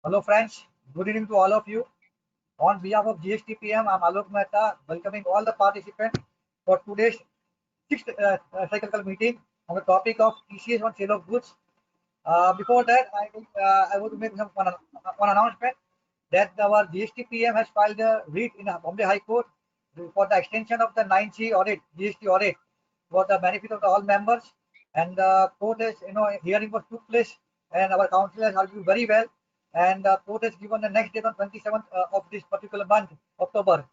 Hello friends, good evening to all of you. On behalf of GSTPM, I'm Alok Mehta, welcoming all the participants for today's sixth cyclical meeting on the topic of TCS on sale of goods. Before that, I would make one announcement that our GSTPM has filed a writ in Bombay High Court for the extension of the 9C audit, GST audit, for the benefit of all members. And the court has, hearing was took place, and our counsel has argued very well. And the court has given the next date on 27th of this particular month, October,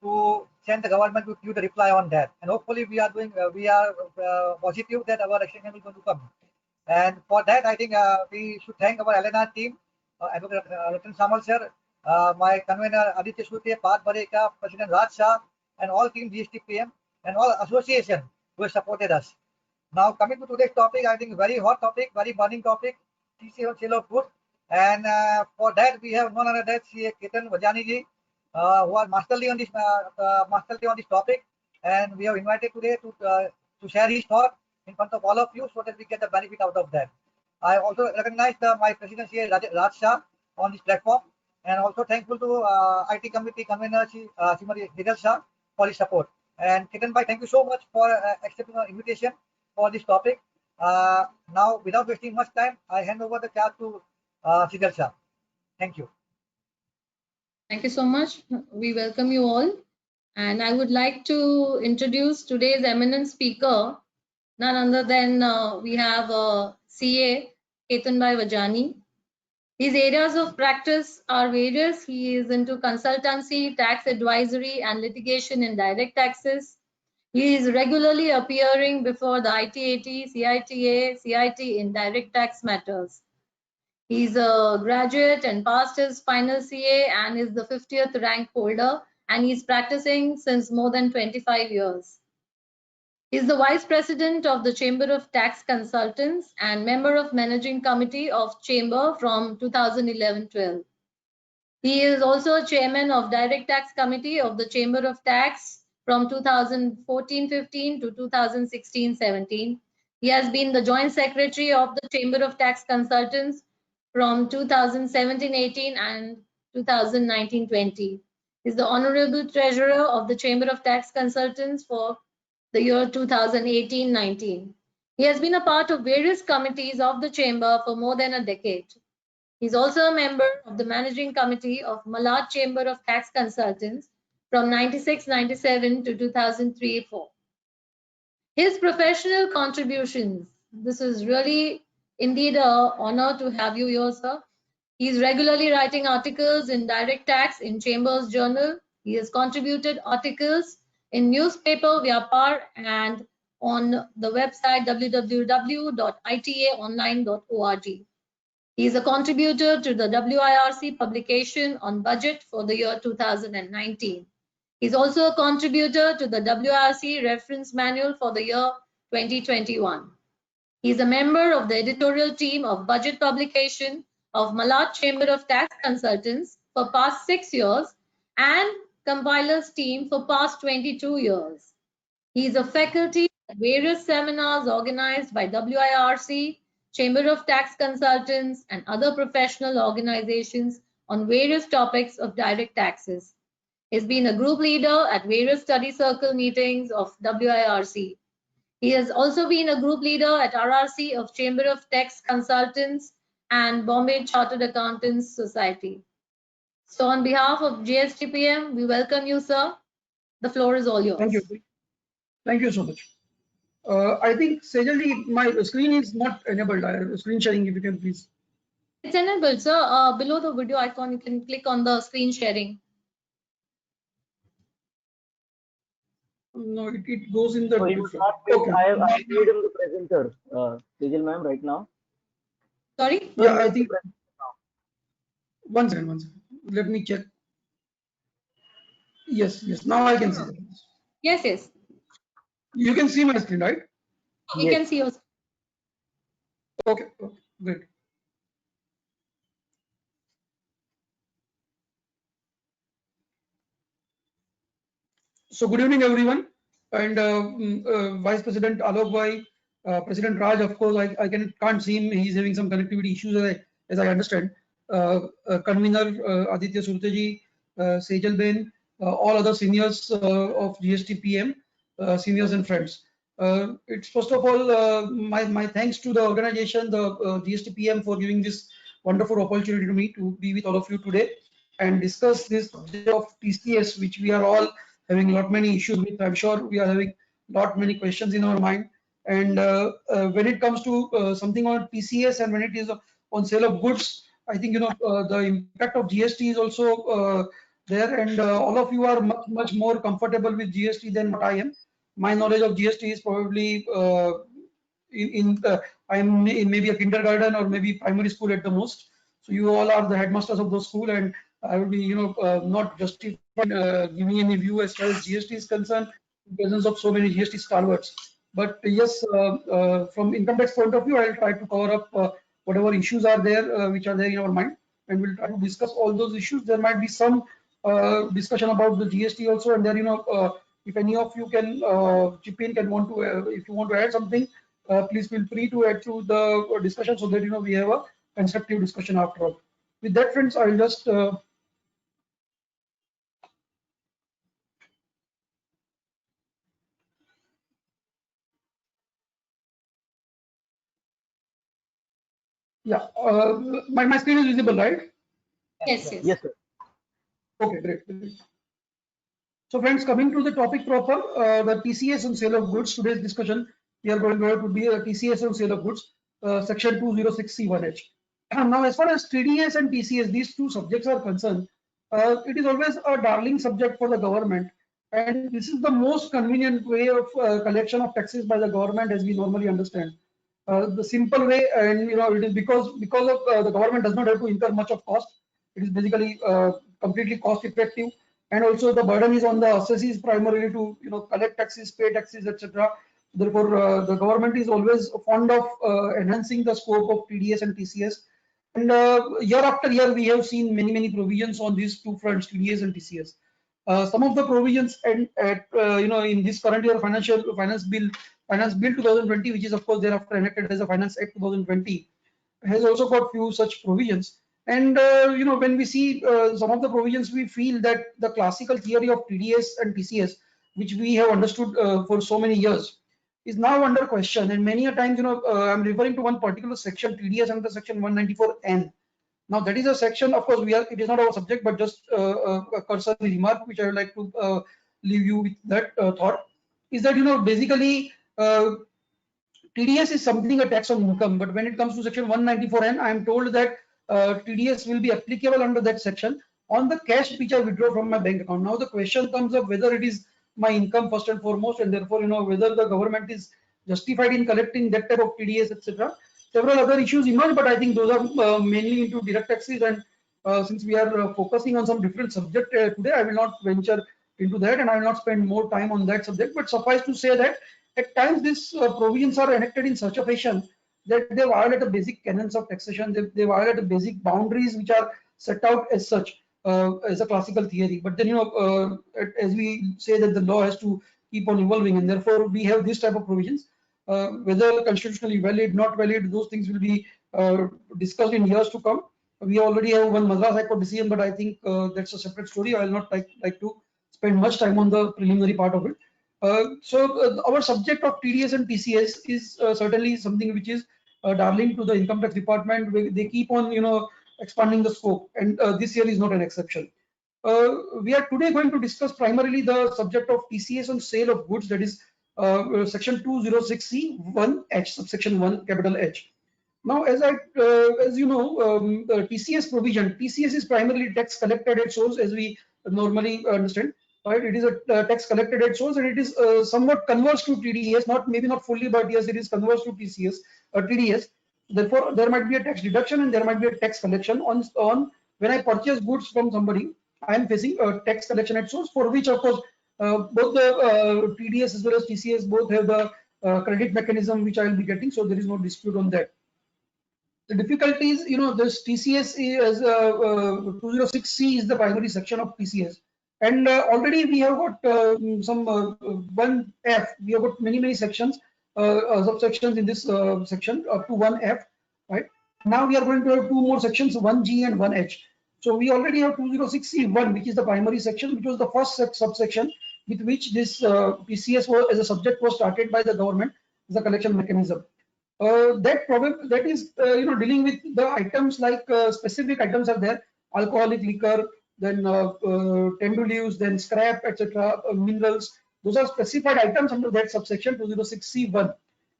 to send the government to give the reply on that. And hopefully, we are positive that our extension is going to come. And for that, I think we should thank our LNR team, Advocate Ratan Samal sir, my convener Aditya Sute, Parth Bareka, President Raj Shah, and all team GSTPM and all association who have supported us. Now coming to today's topic, I think very hot topic, very burning topic, TCS on sale of goods. And for that, we have none other than CA Ketan Vajani ji, who are masterly on this topic, and we have invited today to share his thought in front of all of you so that we get the benefit out of that. I also recognize my president here, Raj Shah, on this platform, and also thankful to IT committee convener Srimati Hidal Shah for his support. And Ketan bhai, thank you so much for accepting our invitation for this topic. Now, without wasting much time, I hand over the chair to Hidal Shah. Thank you. Thank you so much. We welcome you all. And I would like to introduce today's eminent speaker, none other than we have CA Ketan Bhai Vajani. His areas of practice are various. He is into consultancy, tax advisory, and litigation in direct taxes. He is regularly appearing before the ITAT, CITA, CIT in direct tax matters. He's a graduate and passed his final CA and is the 50th rank holder, and he's practicing since more than 25 years. He's the Vice President of the Chamber of Tax Consultants and member of Managing Committee of Chamber from 2011-12. He is also Chairman of Direct Tax Committee of the Chamber of Tax from 2014-15 to 2016-17. He has been the Joint Secretary of the Chamber of Tax Consultants from 2017-18 and 2019-20. He's the Honorable Treasurer of the Chamber of Tax Consultants for the year 2018-19. He has been a part of various committees of the Chamber for more than a decade. He's also a member of the Managing Committee of Malad Chamber of Tax Consultants from 96-97 to 2003-4. His professional contributions, this is really indeed an honor to have you here, sir. He's regularly writing articles in direct tax in Chambers Journal. He has contributed articles in newspaper Vyapar and on the website www.itaonline.org. He is a contributor to the WIRC publication on budget for the year 2019. He is also a contributor to the WIRC reference manual for the year 2021. He is a member of the editorial team of budget publication of Malad Chamber of Tax Consultants for past 6 years and compilers team for past 22 years. He is a faculty at various seminars organized by WIRC, Chamber of Tax Consultants, and other professional organizations on various topics of direct taxes. He has been a group leader at various study circle meetings of WIRC. He has also been a group leader at RRC of Chamber of Tax Consultants and Bombay Chartered Accountants Society. So on behalf of GSTPM, we welcome you, sir. The floor is all yours. Thank you. Thank you so much. I think, Sejalji, my screen is not enabled. Screen sharing, if you can please. It's enabled, sir. Below the video icon, you can click on the screen sharing. No, it goes in the. So okay. I have made him the presenter, Sejal ma'am, right now. Sorry? Yeah, I think. One second. Let me check. Yes. Now I can see that. Yes. You can see my screen, right? We can see yours. Okay, great. So good evening, everyone. And Vice President Alok Bhai, President Raj, of course, I can't see him. He's having some connectivity issues, as I understand. convener Aditya Surteji, Sejal Ben, all other seniors of GST PM, seniors and friends. It's first of all my thanks to the organization, the GST PM, for giving this wonderful opportunity to me to be with all of you today and discuss this subject of TCS, which we are all having lot many issues with. I'm sure we are having lot many questions in our mind. And when it comes to something on TCS and when it is on sale of goods, I think the impact of GST is also there, and all of you are much more comfortable with GST than what I am. My knowledge of GST is probably I'm in maybe a kindergarten or maybe primary school at the most. So you all are the headmasters of those school, and I will be not justifying giving any view as far as GST is concerned in presence of so many GST stalwarts. But yes, from income tax point of view, I'll try to cover up whatever issues are there which are there in our mind, and we'll try to discuss all those issues. There might be some discussion about the GST also, and then if any of you can chip in, can want to if you want to add something, please feel free to add to the discussion so that we have a constructive discussion after all. With that, friends, I'll just yeah, my screen is visible, right? Yes, yes. Yes, sir. Okay, great. So friends, coming to the topic proper, the TCS on sale of goods. Today's discussion, we are going to be a TCS on sale of goods, section 206C1H. Now, as far as TDS and TCS, these two subjects are concerned, it is always a darling subject for the government. And this is the most convenient way of collection of taxes by the government, as we normally understand. The simple way, and it is because of the government does not have to incur much of cost. It is basically completely cost effective, and also the burden is on the assessees primarily to collect taxes, pay taxes, etc. Therefore, the government is always fond of enhancing the scope of TDS and TCS. And year after year, we have seen many provisions on these two fronts, TDS and TCS. Some of the provisions in this current year finance bill 2020, which is of course thereafter enacted as a Finance Act 2020, has also got few such provisions. And when we see some of the provisions, we feel that the classical theory of TDS and TCS, which we have understood for so many years, is now under question. And many a times, I'm referring to one particular section, TDS under section 194N. Now that is a section, of course, it is not our subject, but just a cursory remark which I would like to leave you with that thought, is that basically TDS is something a tax on income, but when it comes to section 194N, I am told that TDS will be applicable under that section on the cash which I withdraw from my bank account. Now the question comes up whether it is my income first and foremost, and therefore whether the government is justified in collecting that type of TDS, etc. Several other issues emerge, but I think those are mainly into direct taxes, and since we are focusing on some different subject today, I will not venture into that, and I will not spend more time on that subject. But suffice to say that at times these provisions are enacted in such a fashion that they violate the basic canons of taxation. They violate the basic boundaries which are set out as such as a classical theory. But then as we say that the law has to keep on evolving, and therefore we have this type of provisions. Whether constitutionally valid, not valid, those things will be discussed in years to come. We already have one Madras High Court decision, but I think that's a separate story. I will not like to spend much time on the preliminary part of it. Our subject of TDS and TCS is certainly something which is darling to the income tax department. They keep on expanding the scope, and this year is not an exception. We are today going to discuss primarily the subject of TCS on sale of goods, that is section 206C1H, subsection 1, capital H. Now, as you know, the TCS provision, TCS is primarily tax collected at source, as we normally understand. Right, it is a tax collected at source, and it is somewhat converts to TDS, maybe not fully, but yes, it is converts to TCS or TDS. Therefore, there might be a tax deduction and there might be a tax collection on when I purchase goods from somebody. I am facing a tax collection at source, for which, of course, both the TDS as well as TCS both have the credit mechanism which I will be getting, so there is no dispute on that. The difficulty is, this TCS is 206C is the primary section of TCS, and already we have got some 1F. We have got many sections, subsections in this section up to 1F, right? Now we are going to have two more sections, 1G and 1H. So we already have 206C1, which is the primary section, which was the first subsection with which this TCS as a subject was started by the government as a collection mechanism. That is dealing with the items like specific items are there, alcoholic liquor, then tender leaves, then scrap, etc., minerals. Those are specified items under that subsection 206C1.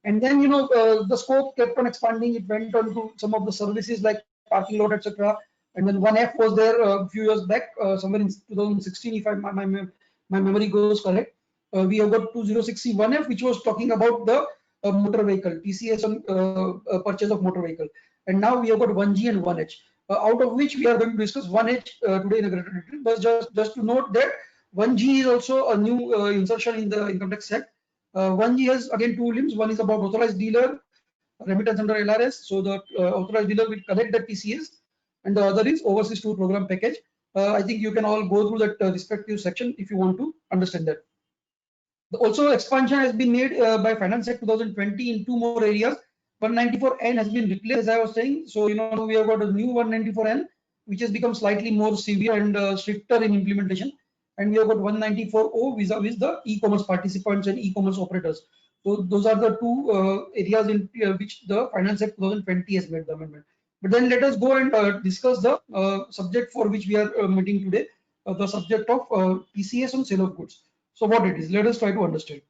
And then the scope kept on expanding. It went on to some of the services like parking lot, etc. And then 1F was there a few years back, somewhere in 2016, if my memory goes correct. We have got 206C1F, which was talking about the motor vehicle, TCS on purchase of motor vehicle. And now we have got 1G and 1H, out of which we are going to discuss 1H today in a greater detail. But just to note that 1G is also a new insertion in the Income Tax Act. 1G has again two limbs. One is about authorized dealer, remittance under LRS. So the authorized dealer will collect the TCS, and the other is overseas tour program package. I think you can all go through that respective section if you want to understand that. Also, expansion has been made by Finance Act 2020 in two more areas. 194N has been replaced, as I was saying. So we have got a new 194N, which has become slightly more severe and stricter in implementation. And we have got 194O vis-a-vis the e-commerce participants and e-commerce operators. So those are the two areas in which the Finance Act 2020 has made the amendment. But then let us go and discuss the subject for which we are meeting today, the subject of TCS on sale of goods. So what it is, let us try to understand.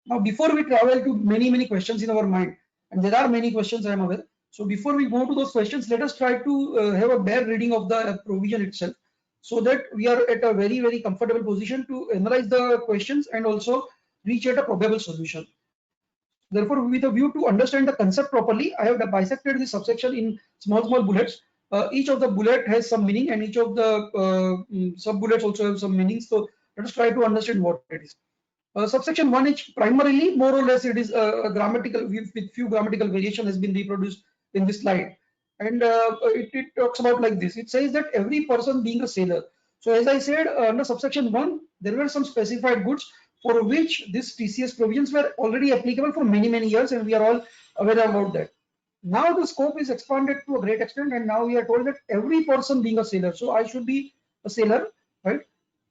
Now, before we travel to many questions in our mind, and there are many questions I am aware. So before we go to those questions, let us try to have a bare reading of the provision itself, so that we are at a very comfortable position to analyze the questions and also reach at a probable solution. Therefore, with a view to understand the concept properly, I have bisected this subsection in small bullets. Each of the bullet has some meaning, and each of the sub bullets also have some meaning. So let us try to understand what it is. Subsection 1H, primarily, more or less, it is a grammatical, with few grammatical variation has been reproduced in this slide. And it talks about like this. It says that every person being a seller. So as I said, under subsection 1, there were some specified goods for which this TCS provisions were already applicable for many years, and we are all aware about that. Now the scope is expanded to a great extent, and now we are told that every person being a seller. So I should be a seller, right?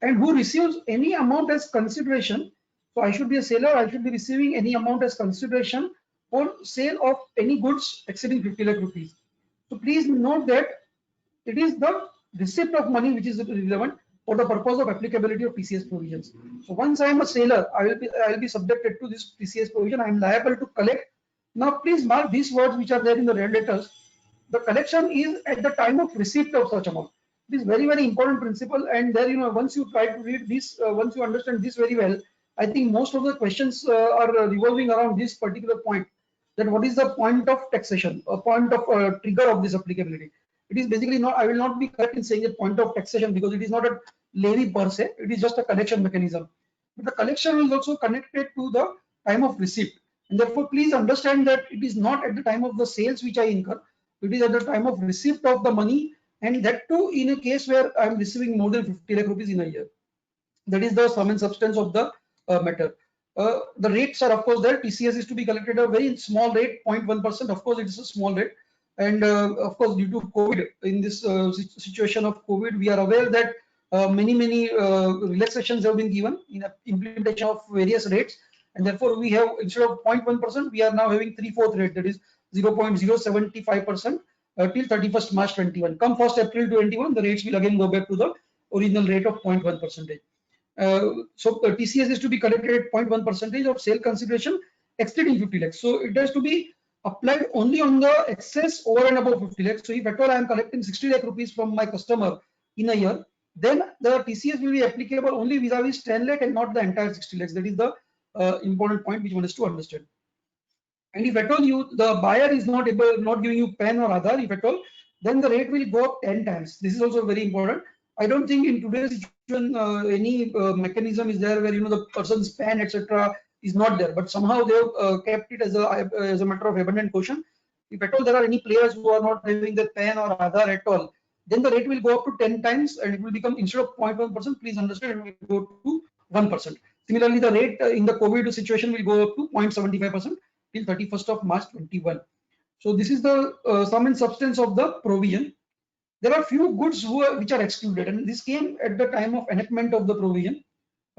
And who receives any amount as consideration. So I should be a seller, I should be receiving any amount as consideration for sale of any goods exceeding 50 lakh rupees. So please note that it is the receipt of money which is relevant for the purpose of applicability of TCS provisions. So once I am a seller, I will be subjected to this TCS provision. I am liable to collect. Now please mark these words which are there in the red letters. The collection is at the time of receipt of such amount. It is very important principle, and there once you try to read this, once you understand this very well, I think most of the questions are revolving around this particular point, that what is the point of taxation, a point of trigger of this applicability. It is basically not, I will not be correct in saying a point of taxation, because it is not a levy per se, it is just a collection mechanism. But the collection is also connected to the time of receipt, and therefore please understand that it is not at the time of the sales which I incur, it is at the time of receipt of the money, and that too in a case where I am receiving more than 50 lakh rupees in a year. That is the sum and substance of the matter. The rates are of course there. TCS is to be collected at a very small rate, 0.1%. Of course, it is a small rate, and of course, due to COVID, in this situation of COVID, we are aware that many relaxations have been given in implementation of various rates, and therefore we have, instead of 0.1%, we are now having 3/4 rate, that is 0.075% till 31st March 21. Come 1st April 21, the rates will again go back to the original rate of 0.1%. So TCS is to be collected at 0.1% of sale consideration exceeding 50 lakhs. So it has to be applied only on the excess over and above 50 lakhs. So if at all I am collecting 60 lakh rupees from my customer in a year, then the TCS will be applicable only vis-a-vis 10 lakh and not the entire 60 lakhs. That is the important point which one is to understand. And if at all the buyer is not giving you PAN or Aadhaar, if at all, then the rate will go up 10 times. This is also very important. I don't think in today's situation any mechanism is there where the person's PAN etc. is not there, but somehow they have kept it as a matter of abundant caution. If at all there are any players who are not having the PAN or Aadhaar at all, then the rate will go up to 10 times, and it will become, instead of 0.1%, please understand, it will go to 1%. Similarly, the rate in the COVID situation will go up to 0.75% till 31st of March 21. So this is the sum and substance of the provision. There are few goods which are excluded, and this came at the time of enactment of the provision.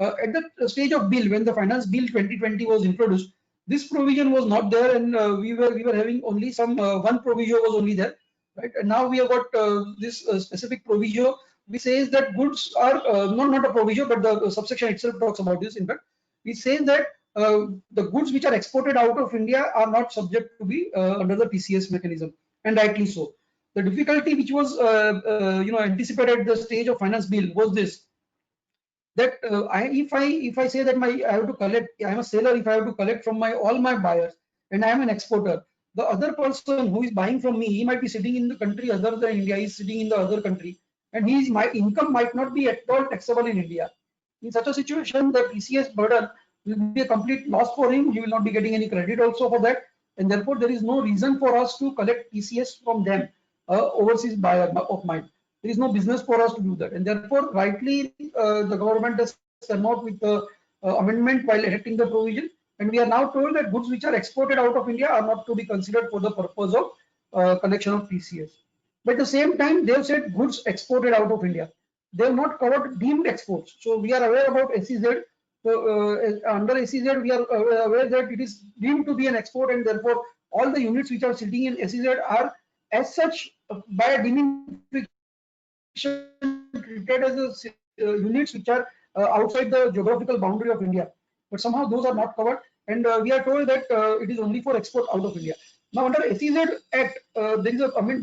At the stage of bill, when the Finance Bill 2020 was introduced, this provision was not there, and we were having only some one provision was only there, right? And now we have got this specific provision which says that goods are not a provision, but the subsection itself talks about this. In fact, it says that the goods which are exported out of India are not subject to be under the TCS mechanism, and rightly so. The difficulty which was anticipated at the stage of Finance Bill was this, that if I say that I have to collect, I'm a seller, if I have to collect from all my buyers, and I am an exporter, the other person who is buying from me, he might be sitting in the country other than India, he's sitting in the other country, and my income might not be at all taxable in India. In such a situation, the TCS burden will be a complete loss for him. He will not be getting any credit also for that, and therefore there is no reason for us to collect TCS from them, overseas buyer of mine. There is no business for us to do that, and therefore rightly the government has come out with the amendment while enacting the provision, and we are now told that goods which are exported out of India are not to be considered for the purpose of collection of TCS. But at the same time, they have said goods exported out of India. They have not covered deemed exports. So we are aware about SEZ. So under SEZ, we are aware that it is deemed to be an export, and therefore all the units which are sitting in SEZ are as such by a deeming treated as units which are outside the geographical boundary of India. But somehow those are not covered, and we are told that it is only for export out of India. Now under SEZ Act, there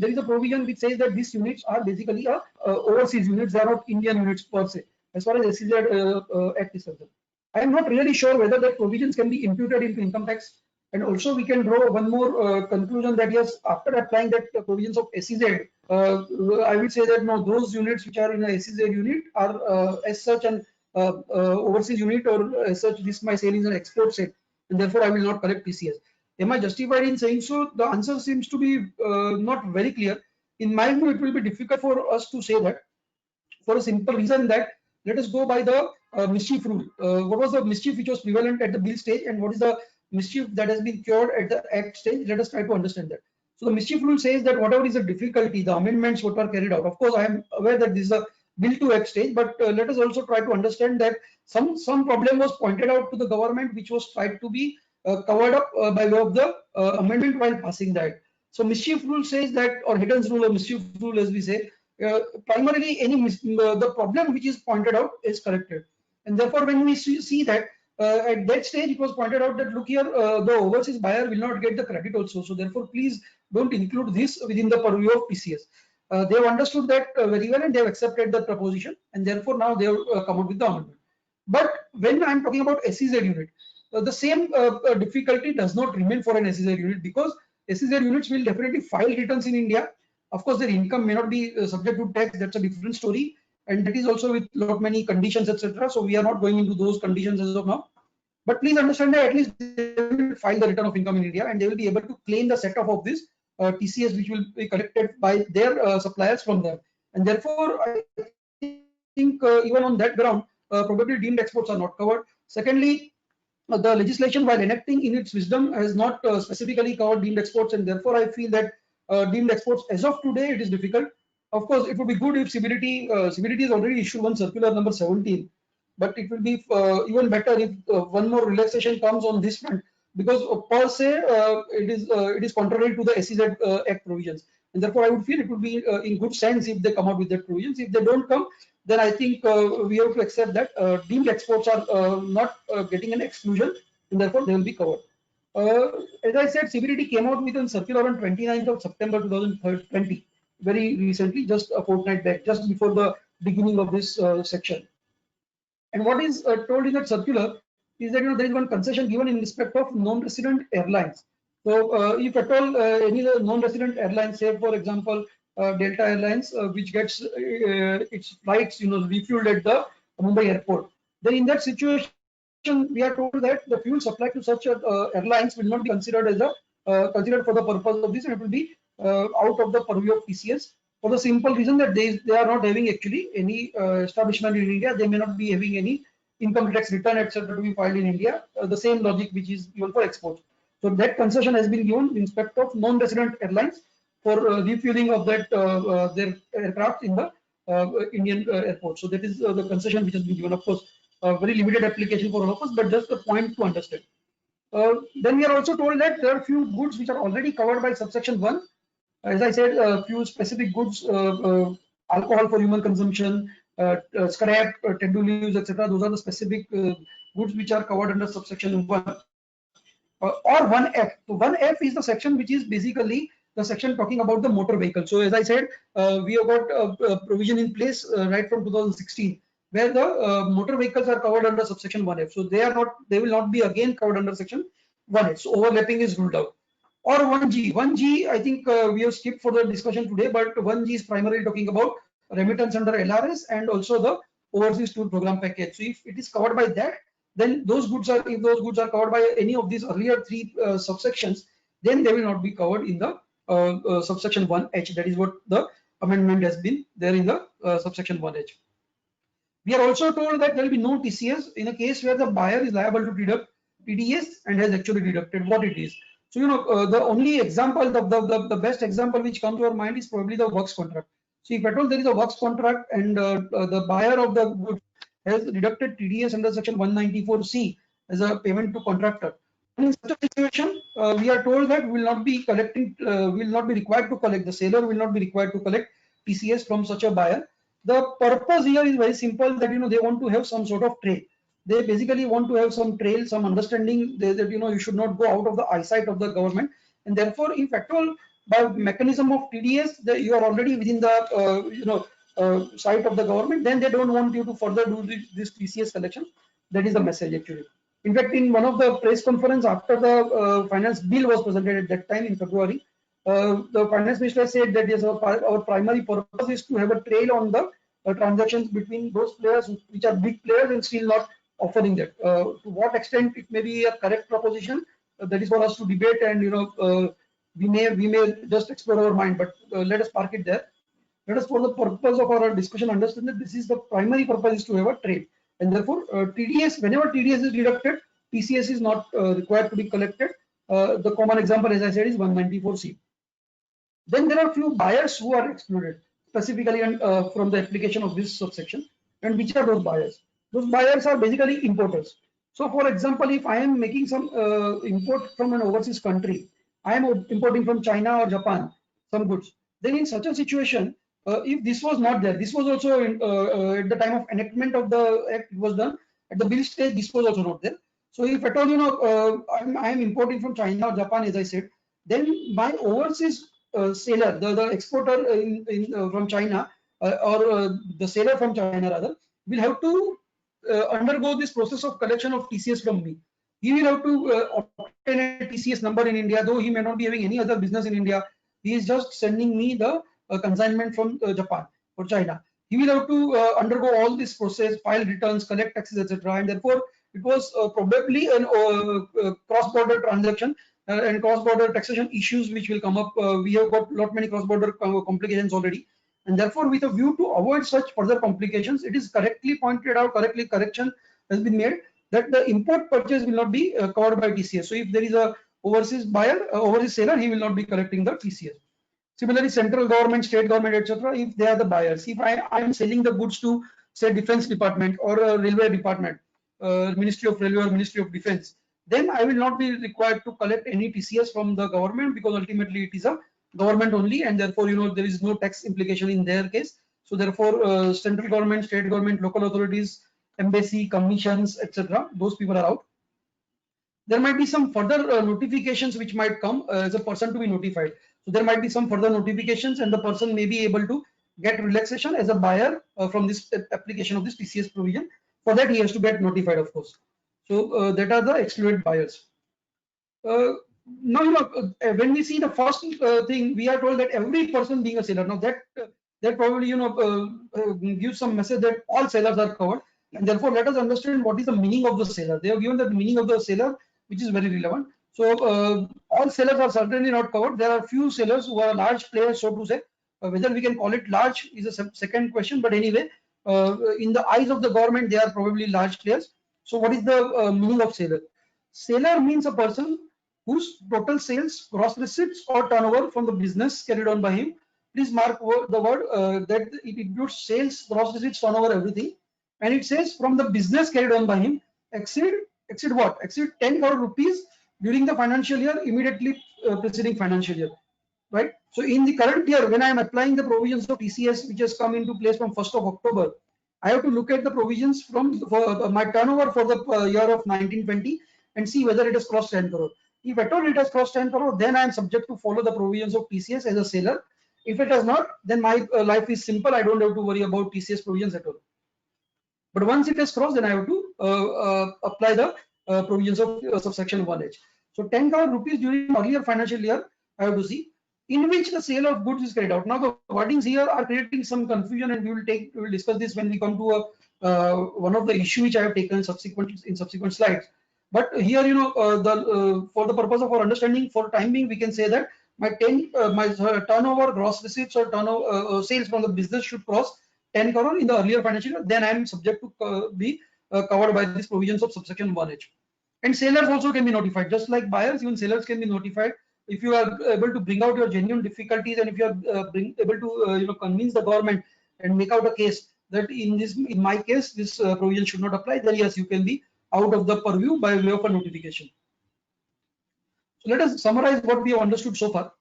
is a provision which says that these units are basically overseas units. They are not Indian units per se, as far as SEZ Act is concerned. I am not really sure whether that provisions can be imputed into income tax. And also we can draw one more conclusion that yes, after applying that provisions of SEZ, I will say that no, those units which are in a SEZ unit are as such an overseas unit, or as such this my sale is an export sale, and therefore I will not collect TCS. Am I justified in saying so? The answer seems to be not very clear. In my view, it will be difficult for us to say that, for a simple reason that let us go by the mischief rule. What was the mischief which was prevalent at the bill stage, and what is the mischief that has been cured at the act stage? Let us try to understand that. So the mischief rule says that whatever is the difficulty, the amendments what are carried out. Of course, I am aware that this is a bill to act stage, but let us also try to understand that some problem was pointed out to the government, which was tried to be covered up by way of the amendment while passing that. So mischief rule says that, or hidden rule or mischief rule as we say, primarily the problem which is pointed out is corrected, and therefore when we see that at that stage it was pointed out that look here, the overseas buyer will not get the credit also, so therefore please don't include this within the purview of TCS. They have understood that very well, and they have accepted the proposition, and therefore now they have come up with the amendment. But when I am talking about SEZ unit, the same difficulty does not remain for an SEZ unit, because SEZ units will definitely file returns in India. Of course, their income may not be subject to tax. That's a different story, and that is also with lot many conditions, etc. So we are not going into those conditions as of now. But please understand that at least they will file the return of income in India, and they will be able to claim the set off of this TCS, which will be collected by their suppliers from them. And therefore, I think even on that ground, probably deemed exports are not covered. Secondly, the legislation, while enacting in its wisdom, has not specifically covered deemed exports, and therefore I feel that deemed exports as of today it is difficult. Of course, it would be good if CBDT has already issued one circular number 17, but it will be even better if one more relaxation comes on this front, because per se it is contrary to the SEZ Act provisions, and therefore I would feel it would be in good sense if they come out with that provisions. If they don't come, then I think we have to accept that deemed exports are not getting an exclusion, and therefore they will be covered. As I said, CBDT came out with a circular on 29th of September 2020, very recently, just a fortnight back, just before the beginning of this section. And what is told in that circular is that there is one concession given in respect of non-resident airlines. So if at all any non-resident airlines, say for example Delta Airlines, which gets its flights refueled at the Mumbai airport, then in that situation we are told that the fuel supplied to such airlines will not be considered as considered for the purpose of this, and it will be out of the purview of TCS, for the simple reason that they are not having actually any establishment in India. They may not be having any income tax return, etc., to be filed in India. The same logic which is given for exports. So that concession has been given in respect of non-resident airlines for refueling of that their aircraft in the Indian airport. So that is the concession which has been given. Of course, very limited application for all of us, but just a point to understand. Then we are also told that there are few goods which are already covered by subsection 1. As I said, a few specific goods, alcohol for human consumption, scrap, tender leaves, etc. Those are the specific goods which are covered under subsection 1. Or 1F. So 1F is the section which is basically the section talking about the motor vehicle. So as I said, we have got a provision in place right from 2016 where the motor vehicles are covered under subsection 1F. So they will not be again covered under section 1F. So overlapping is ruled out. Or 1G. 1G, I think we have skipped for the discussion today, but 1G is primarily talking about remittance under LRS and also the overseas tour program package. So if it is covered by that, then those goods are, if those goods are covered by any of these earlier three subsections, then they will not be covered in the subsection 1H. That is what the amendment has been there in the subsection 1H. We are also told that there will be no TCS in a case where the buyer is liable to deduct TDS and has actually deducted what it is. So, the only example, the best example which comes to our mind is probably the works contract. So if at all there is a works contract and the buyer of the goods has deducted TDS under section 194C as a payment to contractor. In such a situation, we are told that we will not be collecting, will not be required to collect, the seller will not be required to collect TCS from such a buyer. The purpose here is very simple, that they want to have some sort of trail. They basically want to have some trail, some understanding that you should not go out of the eyesight of the government, and therefore, if at all by mechanism of TDS that you are already within the sight of the government, then they don't want you to further do this TCS collection. That is the message actually. In fact, in one of the press conference after the finance bill was presented at that time in February, the finance minister said that yes, our primary purpose is to have a trail on the transactions between those players which are big players and still not offering that. To what extent it may be a correct proposition, that is for us to debate, and we may just explore our mind, but let us park it there. Let us, for the purpose of our discussion, understand that this is the primary purpose is to have a trade, and therefore TDS, whenever TDS is deducted, TCS is not required to be collected. The common example, as I said, is 194C. Then there are few buyers who are excluded specifically from the application of this subsection. And which are those buyers? Those buyers are basically importers. So for example, if I am making some import from an overseas country, I am importing from China or Japan some goods, then in such a situation, if this was not there, this was also at the time of enactment of the act, it was done. At the bill stage, this was also not there. So if at all, I am importing from China or Japan, as I said, then my overseas seller, the exporter from China or the seller from China rather, will have to undergo this process of collection of TCS from me. He will have to obtain a TCS number in India, though he may not be having any other business in India. He is just sending me the consignment from Japan or China. He will have to undergo all this process, file returns, collect taxes, etc. And therefore, it was probably a cross-border transaction and cross-border taxation issues which will come up. We have got lot many cross-border complications already, and therefore, with a view to avoid such further complications, it is correctly pointed out, correction has been made that the import purchase will not be covered by TCS. So if there is a overseas buyer, overseas seller, he will not be collecting the TCS. Similarly, central government, state government, etc., if they are the buyers, if I am selling the goods to, say, Defense Department or a Railway Department, Ministry of Railway or Ministry of Defense, then I will not be required to collect any TCS from the government, because ultimately it is a government only, and therefore there is no tax implication in their case. So therefore, central government, state government, local authorities, embassy, commissions, etc., those people are out. There might be some further notifications which might come as a person to be notified. So there might be some further notifications, and the person may be able to get relaxation as a buyer from this application of this TCS provision. For that, he has to get notified, of course. So that are the excluded buyers. Now, when we see the first thing, we are told that every person being a seller. Now that probably gives some message that all sellers are covered, and therefore let us understand what is the meaning of the seller. They have given the meaning of the seller, which is very relevant. So all sellers are certainly not covered. There are few sellers who are large players, so to say. Whether we can call it large is a second question, but anyway, in the eyes of the government, they are probably large players. So what is the meaning of seller? Seller means a person whose total sales, gross receipts or turnover from the business carried on by him. Please mark the word that it includes sales, gross receipts, turnover, everything. And it says from the business carried on by him exceed what? Exceed 10 crore rupees during the financial year immediately preceding financial year, right? So in the current year, when I am applying the provisions of TCS, which has come into place from 1st of October, I have to look at the provisions from for my turnover for the year of 1920 and see whether it has crossed 10 crore. If at all it has crossed 10 crore, then I am subject to follow the provisions of TCS as a seller. If it has not, then my life is simple. I don't have to worry about TCS provisions at all. But once it has crossed, then I have to apply the provisions of subsection 1H. So 10 crore rupees during earlier financial year, I have to see in which the sale of goods is carried out. Now the wordings here are creating some confusion, and we will discuss this when we come to one of the issue which I have taken in subsequent slides. But here, for the purpose of our understanding, for time being, we can say that my turnover, gross receipts or turnover sales from the business should cross 10 crore in the earlier financial year. Then I am subject to be covered by these provisions of subsection 1H. And sellers also can be notified, just like buyers, even sellers can be notified. If you are able to bring out your genuine difficulties, and if you are able to convince the government and make out a case that in my case this provision should not apply, then yes, you can be out of the purview by way of a notification. So let us summarize what we have understood so far,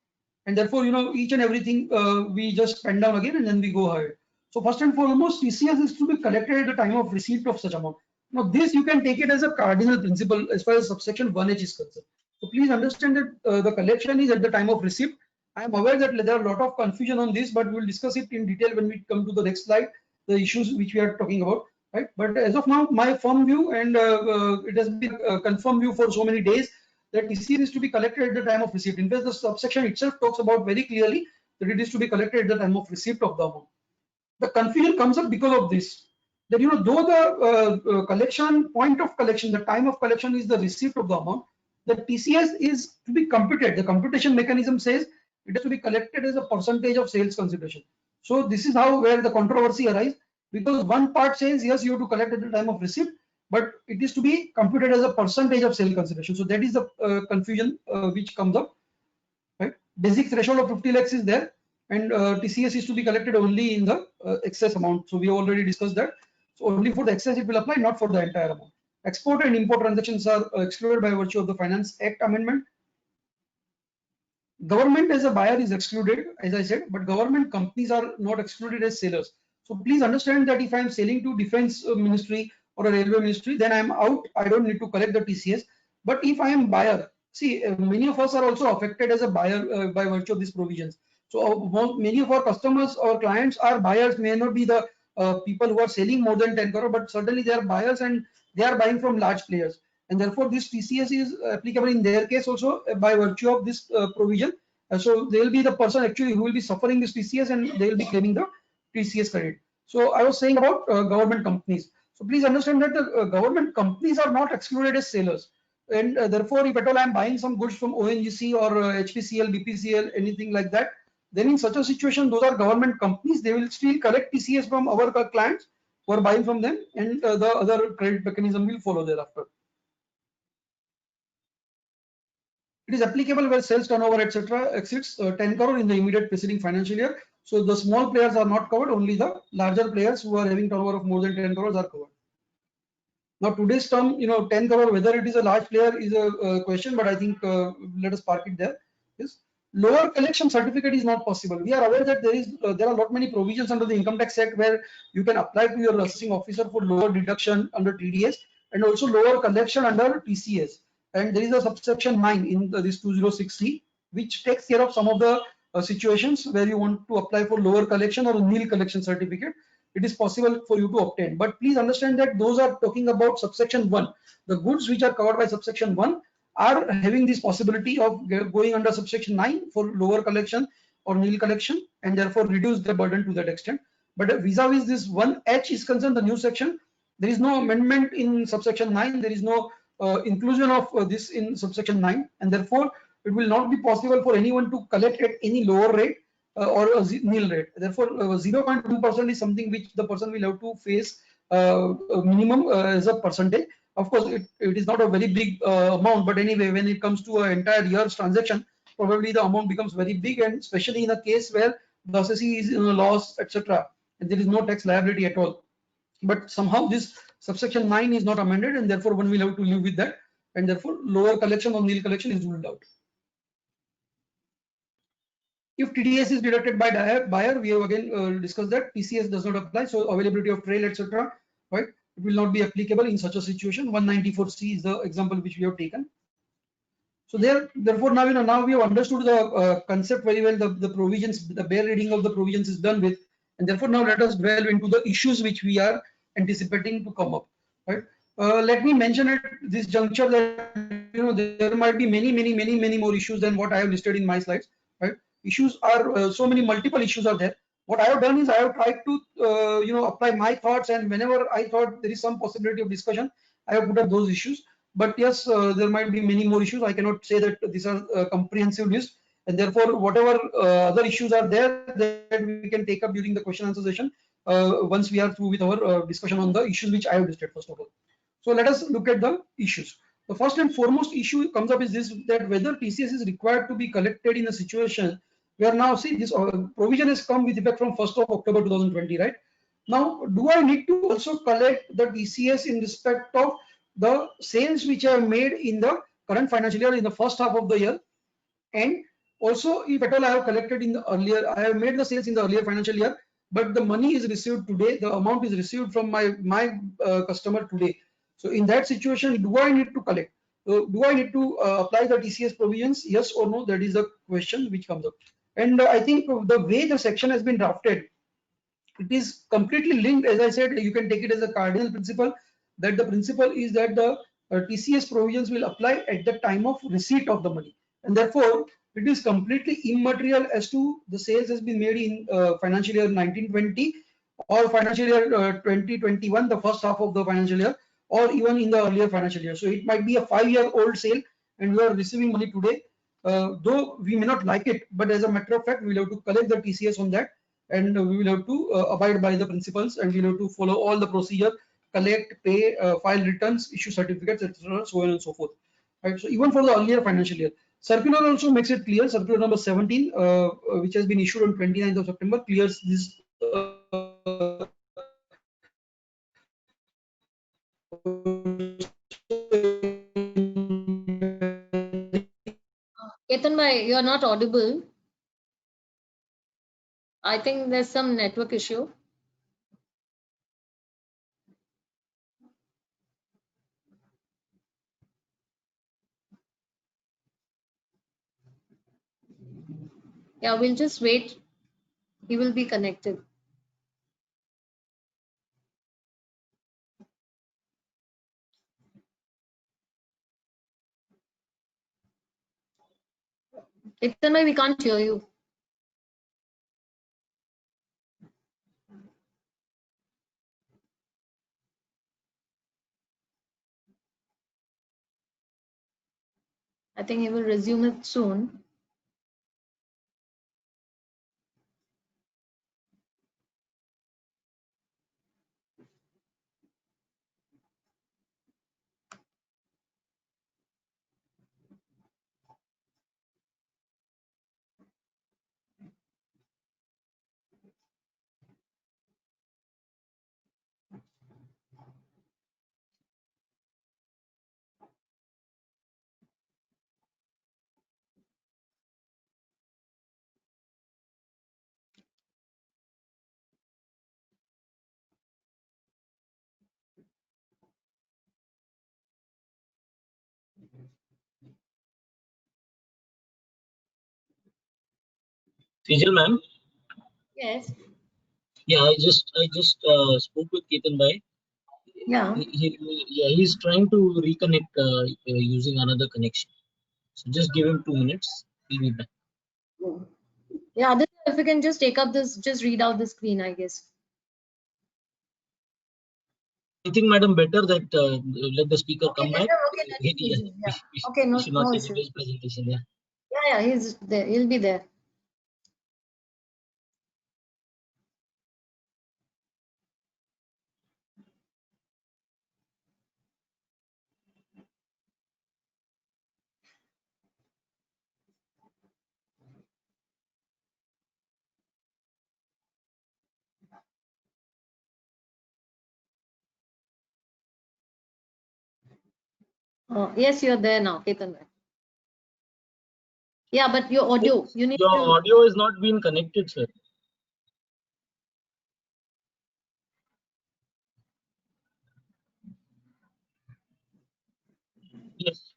and therefore each and everything we just pen down again and then we go ahead. So first and foremost, TCS is to be collected at the time of receipt of such amount. Now this you can take it as a cardinal principle as far as subsection 1H is concerned. So please understand that the collection is at the time of receipt. I am aware that there are a lot of confusion on this, but we will discuss it in detail when we come to the next slide, the issues which we are talking about, right? But as of now, my firm view, and it has been a confirmed view for so many days, that TCS is to be collected at the time of receipt. In fact, the subsection itself talks about very clearly that it is to be collected at the time of receipt of the amount. The confusion comes up because of this, that though the collection point of collection, the time of collection is the receipt of the amount, the TCS is to be computed. The computation mechanism says it is to be collected as a percentage of sales consideration. So this is where the controversy arises, because one part says yes, you have to collect at the time of receipt, but it is to be computed as a percentage of sale consideration. So that is the confusion which comes up, right? Basic threshold of 50 lakhs is there, and TCS is to be collected only in the excess amount. So we have already discussed that. So only for the excess it will apply, not for the entire amount. Export and import transactions are excluded by virtue of the Finance Act amendment. Government as a buyer is excluded, as I said, but government companies are not excluded as sellers. So please understand that if I am selling to Defense Ministry or a Railway Ministry, then I am out. I don't need to collect the TCS. But if I am buyer, see, many of us are also affected as a buyer by virtue of these provisions. So many of our customers or clients are buyers, may not be the people who are selling more than 10 crore, but certainly they are buyers and they are buying from large players. And therefore this TCS is applicable in their case also by virtue of this provision. So they will be the person actually who will be suffering this TCS, and they will be claiming the TCS credit. So I was saying about government companies. So please understand that the government companies are not excluded as sellers. And therefore, if at all I am buying some goods from ONGC or HPCL, BPCL, anything like that, then in such a situation, those are government companies. They will still collect TCS from our clients who are buying from them, and the other credit mechanism will follow thereafter. It is applicable where sales turnover, etc., exceeds 10 crore in the immediate preceding financial year. So the small players are not covered. Only the larger players who are having turnover of more than 10 crores are covered. Now today's term, 10 crore, whether it is a large player is a question, but I think let us park it there. Yes. Lower collection certificate is not possible. We are aware that there are not many provisions under the Income Tax Act where you can apply to your assessing officer for lower deduction under TDS and also lower collection under TCS. And there is a subsection 9 in this 206C which takes care of some of the situations where you want to apply for lower collection or nil collection certificate. It is possible for you to obtain, but please understand that those are talking about subsection 1. The goods which are covered by subsection 1 are having this possibility of going under subsection 9 for lower collection or nil collection, and therefore reduce the burden to that extent. But vis-a-vis this 1H is concerned, the new section, there is no amendment in subsection 9. There is no inclusion of this in subsection 9, and therefore it will not be possible for anyone to collect at any lower rate or a nil rate. Therefore 0.1% is something which the person will have to face minimum as a percentage. Of course, it is not a very big amount, but anyway, when it comes to an entire year's transaction, probably the amount becomes very big, and especially in a case where the assessee is in a loss, etc., and there is no tax liability at all. But somehow this subsection 9 is not amended, and therefore one will have to live with that, and therefore lower collection or nil collection is ruled out. If TDS is deducted by buyer, we have again discussed that TCS does not apply, so availability of trail, etc., right? It will not be applicable in such a situation. 194C is the example which we have taken. So therefore now we have understood the concept very well. The provisions, the bare reading of the provisions is done with, and therefore now let us delve into the issues which we are anticipating to come up. Right? Let me mention at this juncture that there might be many more issues than what I have listed in my slides. Right? Issues are so many multiple issues are there. What I have done is I have tried to apply my thoughts, and whenever I thought there is some possibility of discussion, I have put up those issues. But yes, there might be many more issues. I cannot say that these are a comprehensive list, and therefore whatever other issues are there that we can take up during the question answer session once we are through with our discussion on the issues which I have listed first of all. So let us look at the issues. The first and foremost issue comes up is this, that whether TCS is required to be collected in a situation where now see this provision has come with effect from 1st of October 2020, right? Now, do I need to also collect the TCS in respect of the sales which I have made in the current financial year, in the first half of the year? And also, if at all I have collected in the earlier, I have made the sales in the earlier financial year, but the money is received today, the amount is received from my customer today. So in that situation, do I need to collect? Do I need to apply the TCS provisions? Yes or no? That is the question which comes up. And I think the way the section has been drafted, it is completely linked. As I said, you can take it as a cardinal principle, that the principle is that the TCS provisions will apply at the time of receipt of the money, and therefore it is completely immaterial as to the sales has been made in financial year 1920 or financial year 2021, the first half of the financial year, or even in the earlier financial year. So it might be a 5-year-old sale and we are receiving money today, though we may not like it, but as a matter of fact, we will have to collect the TCS on that, and we will have to abide by the principles, and we will have to follow all the procedure: collect, pay, file returns, issue certificates, etc., so on and so forth. Right? So even for the earlier financial year, circular also makes it clear. Circular number 17, which has been issued on 29th of September, clears this. Ketan bhai, you are not audible. I think there's some network issue. Yeah, we'll just wait. He will be connected. Ketan bhai, we can't hear you. I think he will resume it soon. Sejal ma'am. Yes. Yeah, I just spoke with Ketan bhai. Yeah. He's trying to reconnect using another connection. So just give him 2 minutes. He'll be back. Yeah, if we can just take up this, just read out the screen, I guess. I think, madam, better that let the speaker come back. Okay, okay, no, we should not no take issue. his presentation. Yeah. Yeah, he's there. He'll be there. Yes, you're there now, Ketan. Yeah, but your audio, you need Your to. audio is not being connected, sir. Yes.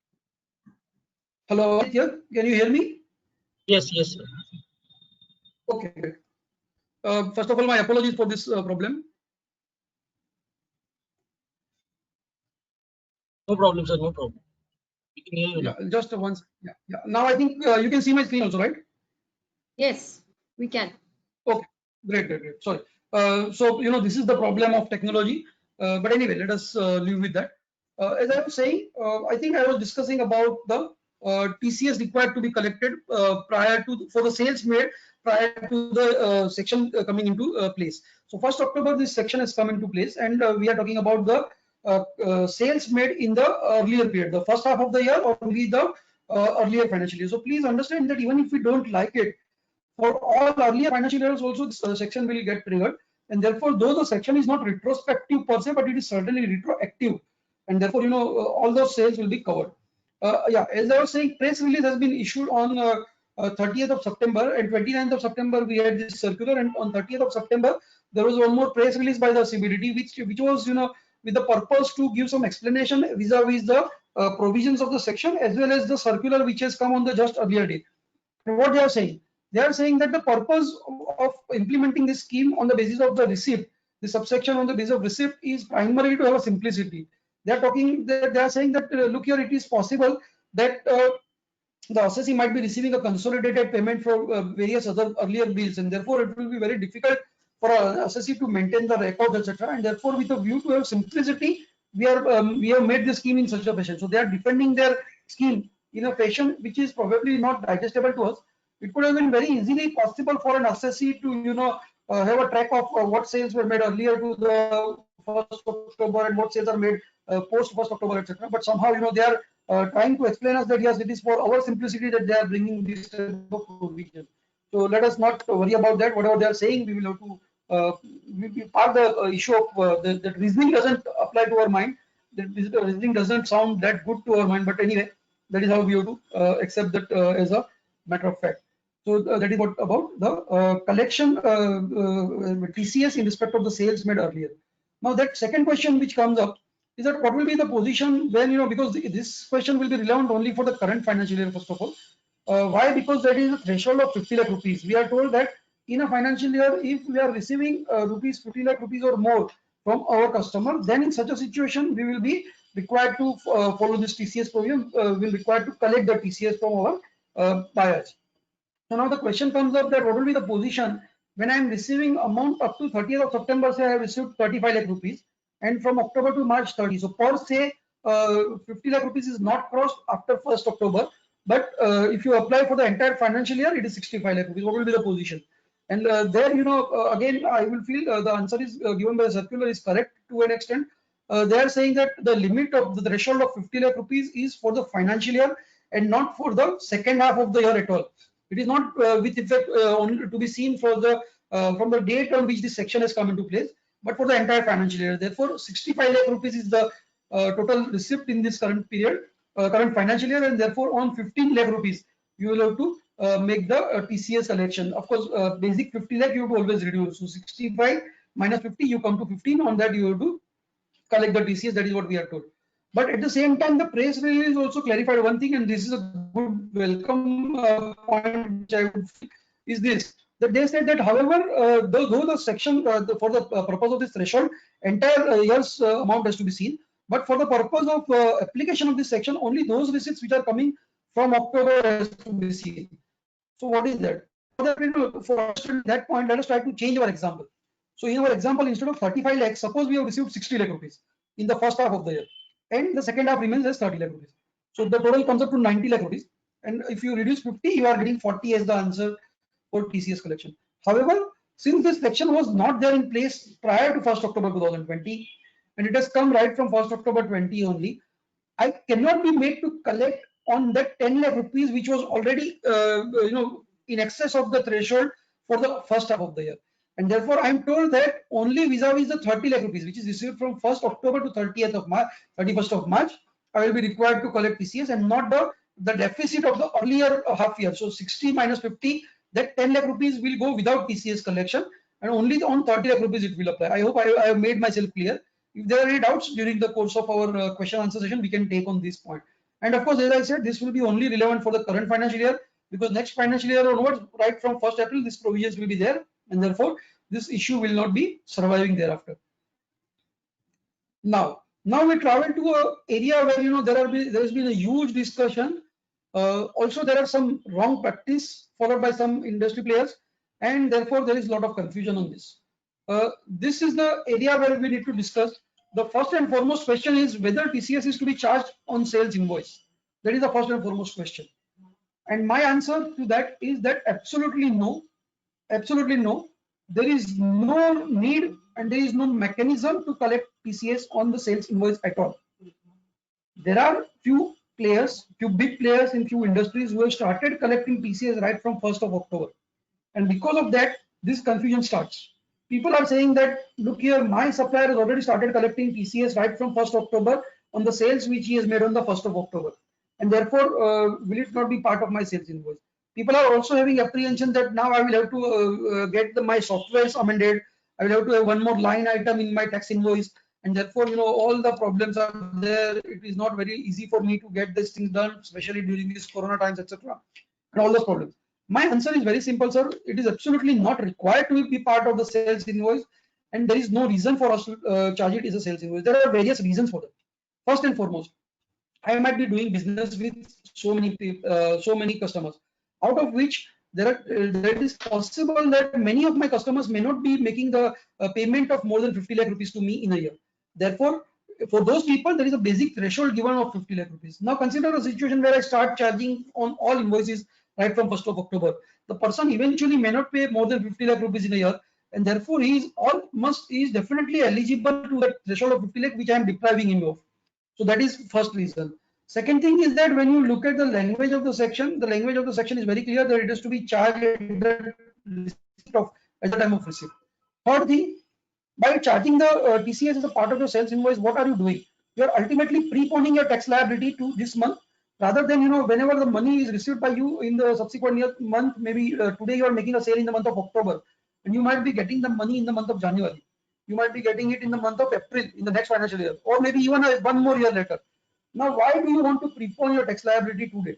Hello, Aditya, can you hear me? Yes, yes, sir. Okay, great. First of all, my apologies for this problem. No problem, sir. No problem. We can hear you now. Yeah, just once. Yeah. Now I think you can see my screen also, right? Yes, we can. Okay, great. Sorry. So this is the problem of technology. But anyway, let us live with that. As I was saying, I think I was discussing about the TCS required to be collected prior to for the sales made prior to the section coming into place. So 1st October, this section has come into place, and we are talking about the sales made in the earlier period, the first half of the year, or maybe the earlier financial year. So please understand that even if we don't like it, for all earlier financial years also this section will get triggered, and therefore though the section is not retrospective per se, but it is certainly retroactive, and therefore all those sales will be covered. Yeah, as I was saying, press release has been issued on 30th of September, and 29th of September we had this circular, and on 30th of September there was one more press release by the CBDT which was with the purpose to give some explanation vis-a-vis the provisions of the section as well as the circular which has come on the just earlier day. And what they are saying? They are saying that the purpose of implementing this scheme on the basis of the receipt, the subsection on the basis of receipt, is primarily to have a simplicity. They are saying that look here, it is possible that the assessee might be receiving a consolidated payment for various other earlier bills, and therefore it will be very difficult for an assessee to maintain the records, etc. And therefore, with a view to have simplicity, we have made the scheme in such a fashion. So they are defending their scheme in a fashion which is probably not digestible to us. It could have been very easily possible for an assessee to have a track of what sales were made earlier to the 1st October and what sales are made post 1st October, etc. But somehow they are trying to explain us that yes, it is for our simplicity that they are bringing this type of provision. So let us not worry about that. Whatever they are saying, we will have to we park the issue of that reasoning doesn't apply to our mind. The reasoning doesn't sound that good to our mind. But anyway, that is how we have to accept that as a matter of fact. So that is what about the collection TCS in respect of the sales made earlier. Now that second question which comes up is that what will be the position when because this question will be relevant only for the current financial year first of all. Why? Because there is a threshold of 50 lakh rupees. We are told that in a financial year, if we are receiving 50 lakh rupees or more from our customer, then in such a situation we will be required to follow this TCS provision. Will required to collect the TCS from our buyers. So now the question comes up that what will be the position when I am receiving amount up to 30th of September, say I have received 35 lakh rupees, and from October to March 30. So per se, 50 lakh rupees is not crossed after 1st October, but if you apply for the entire financial year, it is 65 lakh rupees. What will be the position? And there, again, I will feel the answer is given by the circular is correct to an extent. They are saying that the limit of the threshold of 50 lakh rupees is for the financial year and not for the second half of the year at all. It is not with effect only to be seen for the from the date on which this section has come into place, but for the entire financial year. Therefore, 65 lakh rupees is the total receipt in this current period, current financial year, and therefore on 15 lakh rupees you will have to make the TCS collection. Of course, basic 50 lakh you have to always reduce. So 65 minus 50, you come to 15. On that you have to collect the TCS. That is what we are told. But at the same time, the press release also clarified one thing, and this is a good welcome point which I would feel is this, that they said that however, though the section for the purpose of this threshold, entire year's amount has to be seen, but for the purpose of application of this section, only those receipts which are coming from October has to be seen. So what is that? For that point, let us try to change our example. So in our example, instead of 35 lakhs, suppose we have received 60 lakh rupees in the first half of the year, and the second half remains as 30 lakh rupees. So the total comes up to 90 lakh rupees. And if you reduce 50, you are getting 40 as the answer for TCS collection. However, since this section was not there in place prior to 1st October 2020, and it has come right from 1st October 20 only, I cannot be made to collect on that 10 lakh rupees, which was already, in excess of the threshold for the first half of the year. And therefore, I'm told that only vis-a-vis the 30 lakh rupees, which is received from 1st October to 30th of March, 31st of March, I will be required to collect TCS and not the deficit of the earlier half year. So 60 minus 50, that 10 lakh rupees will go without TCS collection, and only on 30 lakh rupees it will apply. I hope I have made myself clear. If there are any doubts during the course of our question answer session, we can take on this point. And of course, as I said, this will be only relevant for the current financial year, because next financial year onwards, right from 1st April, these provisions will be there, and therefore this issue will not be surviving thereafter. Now we travel to an area where there has been a huge discussion. Also, there are some wrong practice followed by some industry players, and therefore there is a lot of confusion on this. This is the area where we need to discuss. The first and foremost question is whether TCS is to be charged on sales invoice. That is the first and foremost question. And my answer to that is that absolutely no. Absolutely no. There is no need and there is no mechanism to collect TCS on the sales invoice at all. There are few players, few big players in few industries who have started collecting TCS right from 1st of October. And because of that, this confusion starts. People are saying that, look here, my supplier has already started collecting TCS right from 1st October on the sales which he has made on the 1st of October. And therefore, will it not be part of my sales invoice? People are also having apprehension that now I will have to get my softwares amended. I will have to have one more line item in my tax invoice. And therefore, all the problems are there. It is not very easy for me to get these things done, especially during these Corona times, etc. And all those problems. My answer is very simple, sir. It is absolutely not required to be part of the sales invoice, and there is no reason for us to charge it as a sales invoice. There are various reasons for that. First and foremost, I might be doing business with so many people, so many customers, out of which there is possible that many of my customers may not be making the payment of more than 50 lakh rupees to me in a year. Therefore, for those people, there is a basic threshold given of 50 lakh rupees. Now consider a situation where I start charging on all invoices right from 1st of October. The person eventually may not pay more than 50 lakh rupees in a year, and therefore he is definitely eligible to that threshold of 50 lakh which I am depriving him of. So that is first reason. Second thing is that when you look at the language of the section is very clear that it is to be charged at the time of receipt. Third thing, by charging the TCS as a part of your sales invoice, what are you doing? You are ultimately preponing your tax liability to this month, rather than whenever the money is received by you in the subsequent month. Maybe today you are making a sale in the month of October, and you might be getting the money in the month of January. You might be getting it in the month of April in the next financial year, or maybe even one more year later. Now, why do you want to prepone your tax liability today?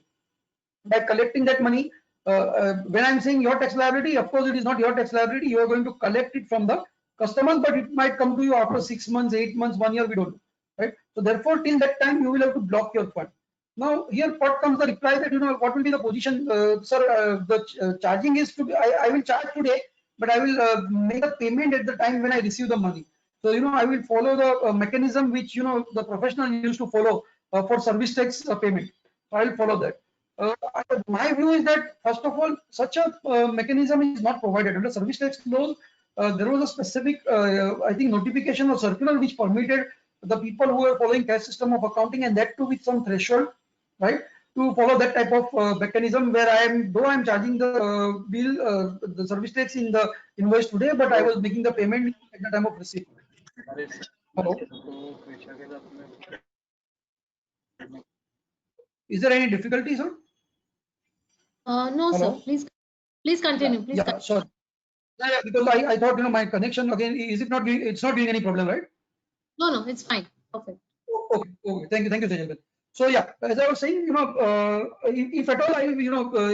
By collecting that money, when I'm saying your tax liability, of course, it is not your tax liability. You are going to collect it from the customers, but it might come to you after 6 months, 8 months, 1 year, we don't know, right? So therefore, till that time, you will have to block your fund. Now, here what comes the reply that, what will be the position, sir, the charging is to be, I will charge today, but I will make a payment at the time when I receive the money. So, I will follow the mechanism which, the professional used to follow for service tax payment. So I will follow that. My view is that, first of all, such a mechanism is not provided under service tax laws. There was a specific, I think, notification or circular which permitted the people who are following cash system of accounting, and that too with some threshold, right, to follow that type of mechanism where though I am charging the bill, the service tax in the invoice today, but I was making the payment at the time of receipt. Hello. Is there any difficulty, sir? No, Hello? sir. Please continue. Please yeah, continue. sorry. Yeah, because I thought my connection again, is it not, it's not doing any problem, right? No, it's fine. Perfect. Okay, thank you, Tejalbin. So yeah, as I was saying, if at all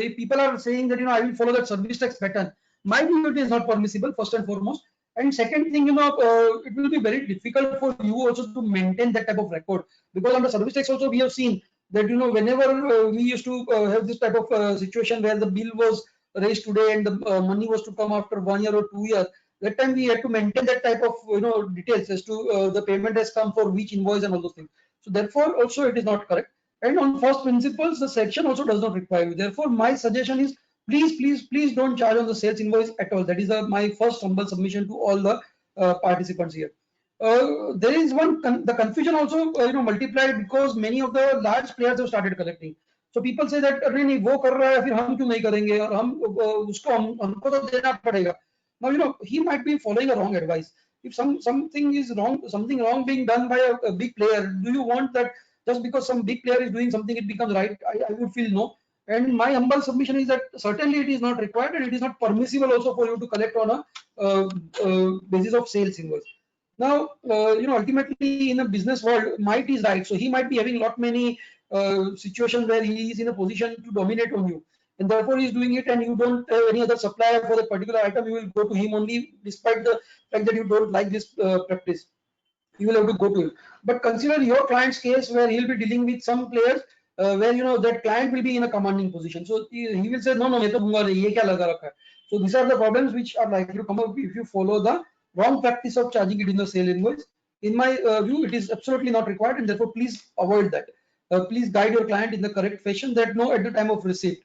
if people are saying that I will follow that service tax pattern, my view it is not permissible, first and foremost. And second thing, it will be very difficult for you also to maintain that type of record, because under service tax also we have seen that whenever we used to have this type of situation where the bill was raised today and the money was to come after 1 year or 2 years, that time we had to maintain that type of details as to the payment has come for which invoice and all those things. So therefore also it is not correct. And on first principles, the section also does not require you. Therefore, my suggestion is please don't charge on the sales invoice at all. That is my first humble submission to all the participants here. There is the confusion also multiplied because many of the large players have started collecting. So people say that अरे नहीं वो कर रहा है फिर हम क्यों नहीं करेंगे और हम उसको हमको तो देना पड़ेगा. Now he might be following a wrong advice. If something is wrong, something wrong being done by a big player, do you want that just because some big player is doing something, it becomes right. I would feel no. And my humble submission is that certainly it is not required, and it is not permissible also for you to collect on a basis of sales invoice. Now, ultimately in a business world, might is right. So he might be having lot many situations where he is in a position to dominate on you, and therefore he is doing it, and you don't have any other supplier for that particular item. You will go to him only, despite the fact that you don't like this practice. You will have to go to him. But consider your client's case where he'll be dealing with some players where that client will be in a commanding position. So he will say, no, मैं तो दूंगा नहीं, ये क्या लगा रखा है. So these are the problems which are likely to come up if you follow the wrong practice of charging it in the sale invoice. In my view, it is absolutely not required, and therefore please avoid that. Please guide your client in the correct fashion, that no, at the time of receipt.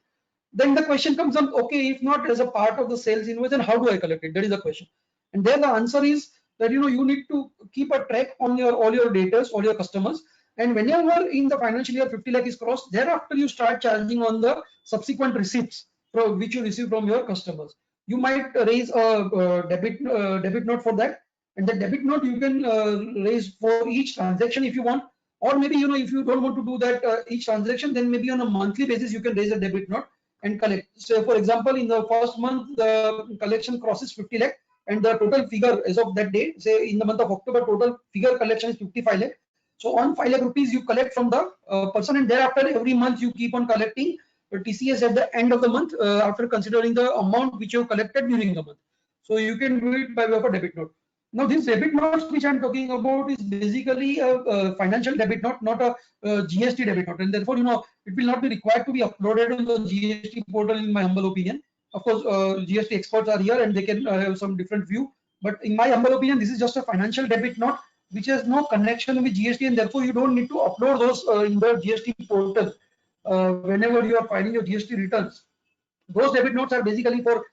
Then the question comes on, okay, if not as a part of the sales invoice, then how do I collect it? That is the question. And there the answer is that you need to keep a track on all your data, all your customers, and whenever in the financial year 50 lakh is crossed, thereafter you start charging on the subsequent receipts which you receive from your customers. You might raise a debit note for that, and the debit note you can raise for each transaction if you want, or maybe if you don't want to do that each transaction, then maybe on a monthly basis you can raise a debit note and collect. So for example, in the first month the collection crosses 50 lakh, and the total figure as of that day, say in the month of October, total figure collection is 55 lakh. So on 5 lakh rupees you collect from the person, and thereafter every month you keep on collecting TCS at the end of the month after considering the amount which you collected during the month. So you can do it by way of a debit note. Now this debit notes which I'm talking about is basically a financial debit note, not a GST debit note, and therefore it will not be required to be uploaded on the GST portal, in my humble opinion. Of course, GST experts are here and they can have some different view. But in my humble opinion, this is just a financial debit note which has no connection with GST, and therefore you don't need to upload those in the GST portal whenever you are filing your GST returns. Those debit notes are basically for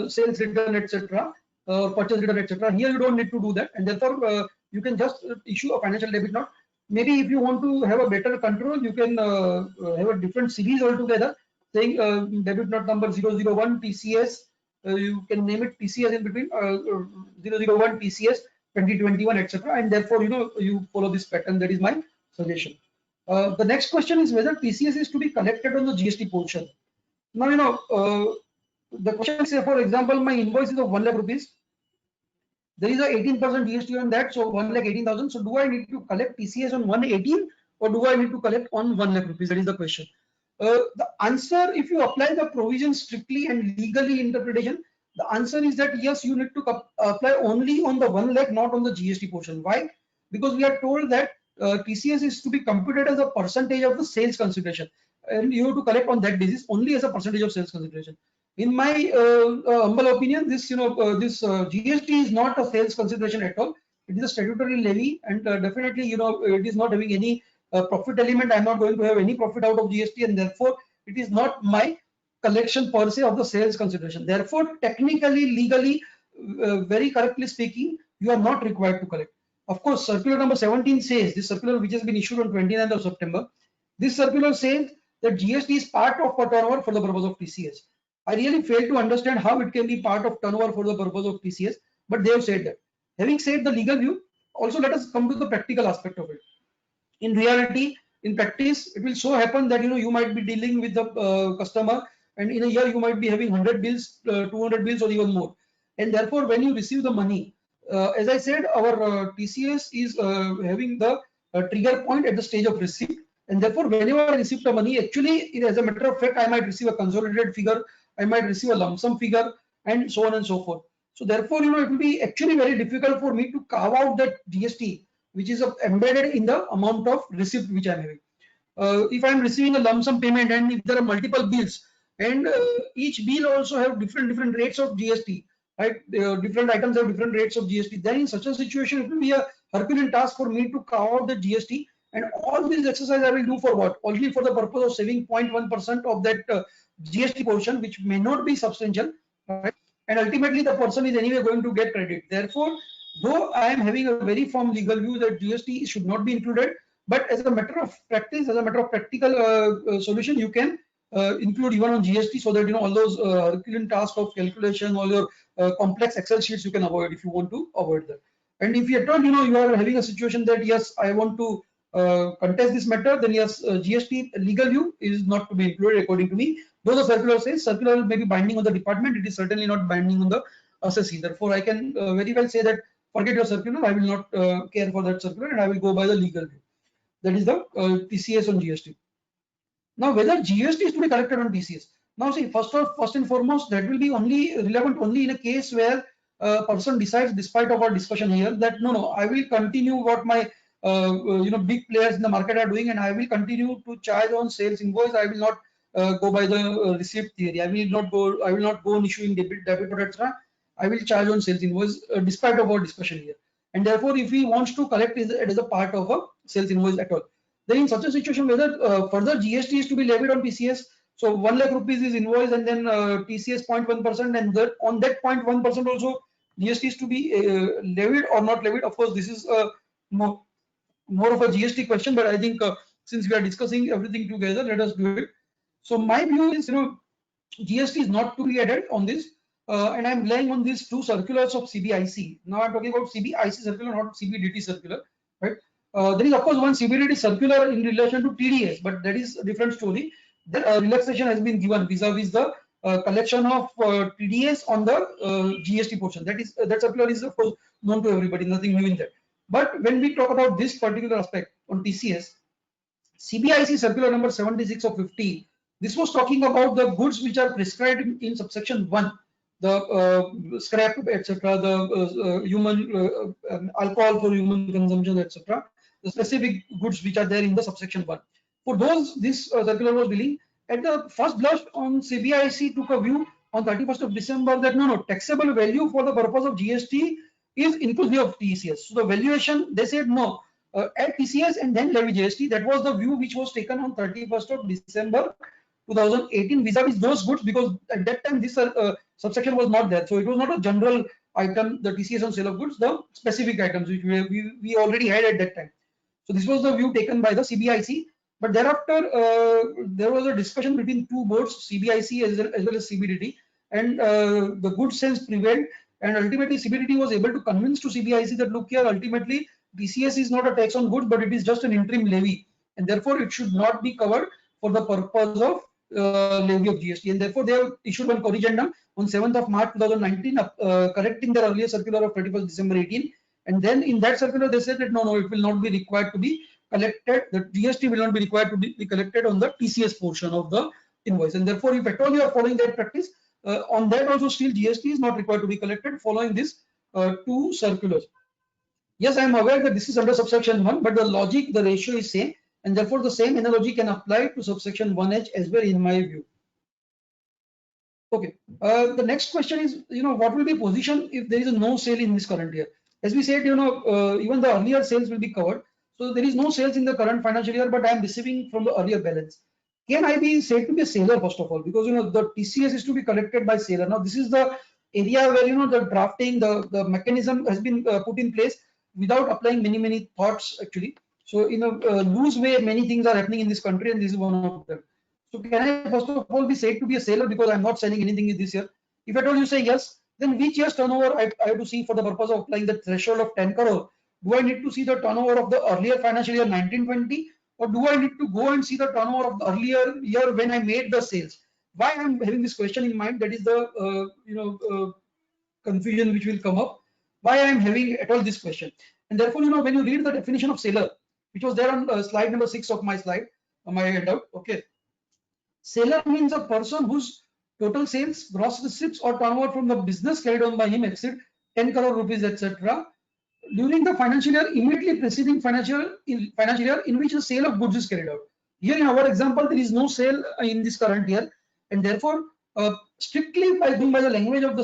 sales return, etc., purchase return, etc. Here you don't need to do that, and therefore you can just issue a financial debit note. Maybe if you want to have a better control, you can have a different series altogether, saying debit note number 001 TCS. You can name it TCS in between 001 TCS 2021, etc. And therefore you follow this pattern. That is my suggestion. The next question is whether TCS is to be collected on the GST portion. Now the question is, say for example, my invoice is of 1 lakh rupees. There is a 18% GST on that, so 1,18,000. So do I need to collect TCS on 118, or do I need to collect on 1 lakh rupees? That is the question. The answer, if you apply the provision strictly and legally interpretation, the answer is that yes, you need to apply only on the 1 lakh, not on the GST portion. Why? Because we are told that TCS is to be computed as a percentage of the sales consideration, and you have to collect on that basis only as a percentage of sales consideration. In my humble opinion, this GST is not a sales consideration at all. It is a statutory levy, and definitely it is not having any profit element. I'm not going to have any profit out of GST, and therefore it is not my collection per se of the sales consideration. Therefore, technically, legally, very correctly speaking, you are not required to collect. Of course, circular number 17 says, this circular which has been issued on 29th of September, this circular says that GST is part of a turnover for the purpose of TCS. I really fail to understand how it can be part of turnover for the purpose of TCS, but they have said that. Having said the legal view, also let us come to the practical aspect of it. In reality, in practice, it will so happen that you might be dealing with the customer, and in a year you might be having 100 bills, 200 bills, or even more. And therefore, when you receive the money, as I said, our TCS is having the trigger point at the stage of receipt. And therefore, whenever I receive the money, actually, as a matter of fact, I might receive a consolidated figure, I might receive a lump sum figure, and so on and so forth. So therefore, it will be actually very difficult for me to carve out that GST, which is embedded in the amount of receipt which I'm having. If I'm receiving a lump sum payment, and if there are multiple bills, and each bill also have different rates of GST, right? Different items have different rates of GST. Then in such a situation, it will be a Herculean task for me to carve out the GST. And all these exercise I will do for what? Only for the purpose of saving 0.1% of that GST portion, which may not be substantial, right? And ultimately the person is anyway going to get credit. Therefore, though I am having a very firm legal view that GST should not be included, but as a matter of practice, as a matter of practical solution, you can include even on GST, so that all those Herculean tasks of calculation, all your complex Excel sheets you can avoid if you want to avoid that. And if you at all you are having a situation that yes, I want to contest this matter, then yes, GST legal view is not to be included according to me. Though the circular says circular may be binding on the department, it is certainly not binding on the assessee. Therefore, I can very well say that forget your circular, I will not care for that circular and I will go by the legal view. That is the TCS on GST. Now, whether GST is to be collected on TCS. Now, see, first and foremost, that will be only relevant only in a case where a person decides, despite of our discussion here, that no, I will continue what my big players in the market are doing, and I will continue to charge on sales invoice. I will not go by the receipt theory. I will not go on issuing debit, etc. I will charge on sales invoice despite of our discussion here. And therefore, if he wants to collect it as a part of a sales invoice at all, then in such a situation, whether further GST is to be levied on TCS, so 1 lakh rupees is invoice and then TCS 0.1%, and that on that 0.1% also GST is to be levied or not levied. Of course, this is more of a GST question, but I think since we are discussing everything together, let us do it. So my view is, GST is not to be added on this, and I'm relying on these two circulars of CBIC. Now I'm talking about CBIC circular, not CBDT circular, right? There is of course one CBDT circular in relation to TDS, but that is a different story. The relaxation has been given vis-a-vis the collection of TDS on the GST portion. That circular is of course known to everybody, nothing new in that. But when we talk about this particular aspect on TCS, CBIC circular number 76 of 50, this was talking about the goods which are prescribed in subsection 1, the scrap, etc., the human alcohol for human consumption, etc., the specific goods which are there in the subsection 1. For those, this circular was dealing. At the first blush, on CBIC took a view on 31st of December that no, taxable value for the purpose of GST is inclusive of TCS. So the valuation, they said no, add TCS and then levy GST. That was the view which was taken on 31st of December 2018 vis-a-vis those goods, because at that time this subsection was not there. So it was not a general item, the TCS on sale of goods, the specific items which we already had at that time. So this was the view taken by the CBIC. But thereafter, there was a discussion between two boards, CBIC as well as CBDT, and the good sense prevailed. And ultimately, CBDT was able to convince to CBIC that look here, ultimately, TCS is not a tax on goods, but it is just an interim levy, and therefore it should not be covered for the purpose of levy of GST. And therefore, they have issued one corrigendum on 7th of March 2019, correcting their earlier circular of 31st December 18. And then in that circular, they said that no, it will not be required to be collected. The GST will not be required to be collected on the TCS portion of the invoice. And therefore, if at all you are following that practice, on that also still GST is not required to be collected following this two circulars. Yes, I am aware that this is under subsection 1, but the logic, the ratio is same, and therefore the same analogy can apply to subsection 1H as well, in my view. Okay, the next question is, what will be position if there is a no sale in this current year? As we said, even the earlier sales will be covered. So there is no sales in the current financial year, but I am receiving from the earlier balance. Can I be said to be a seller first of all? Because the TCS is to be collected by seller. Now this is the area where the drafting, the mechanism has been put in place without applying many thoughts actually. So in a loose way, many things are happening in this country, and this is one of them. So can I first of all be said to be a seller because I'm not selling anything this year? If at all you say yes, then which year's turnover I have to see for the purpose of applying the threshold of 10 crore? Do I need to see the turnover of the earlier financial year 1920, or do I need to go and see the turnover of the earlier year when I made the sales? Why I'm having this question in mind, that is the confusion which will come up. Why I'm having at all this question? And therefore, when you read the definition of seller, which was there on slide number 6 of my slide, my handout, okay. Seller means a person whose total sales, gross receipts or turnover from the business carried on by him exceed 10 crore rupees, etc. during the financial year immediately preceding financial year in which the sale of goods is carried out. Here in our example, there is no sale in this current year, and therefore, strictly by the language of the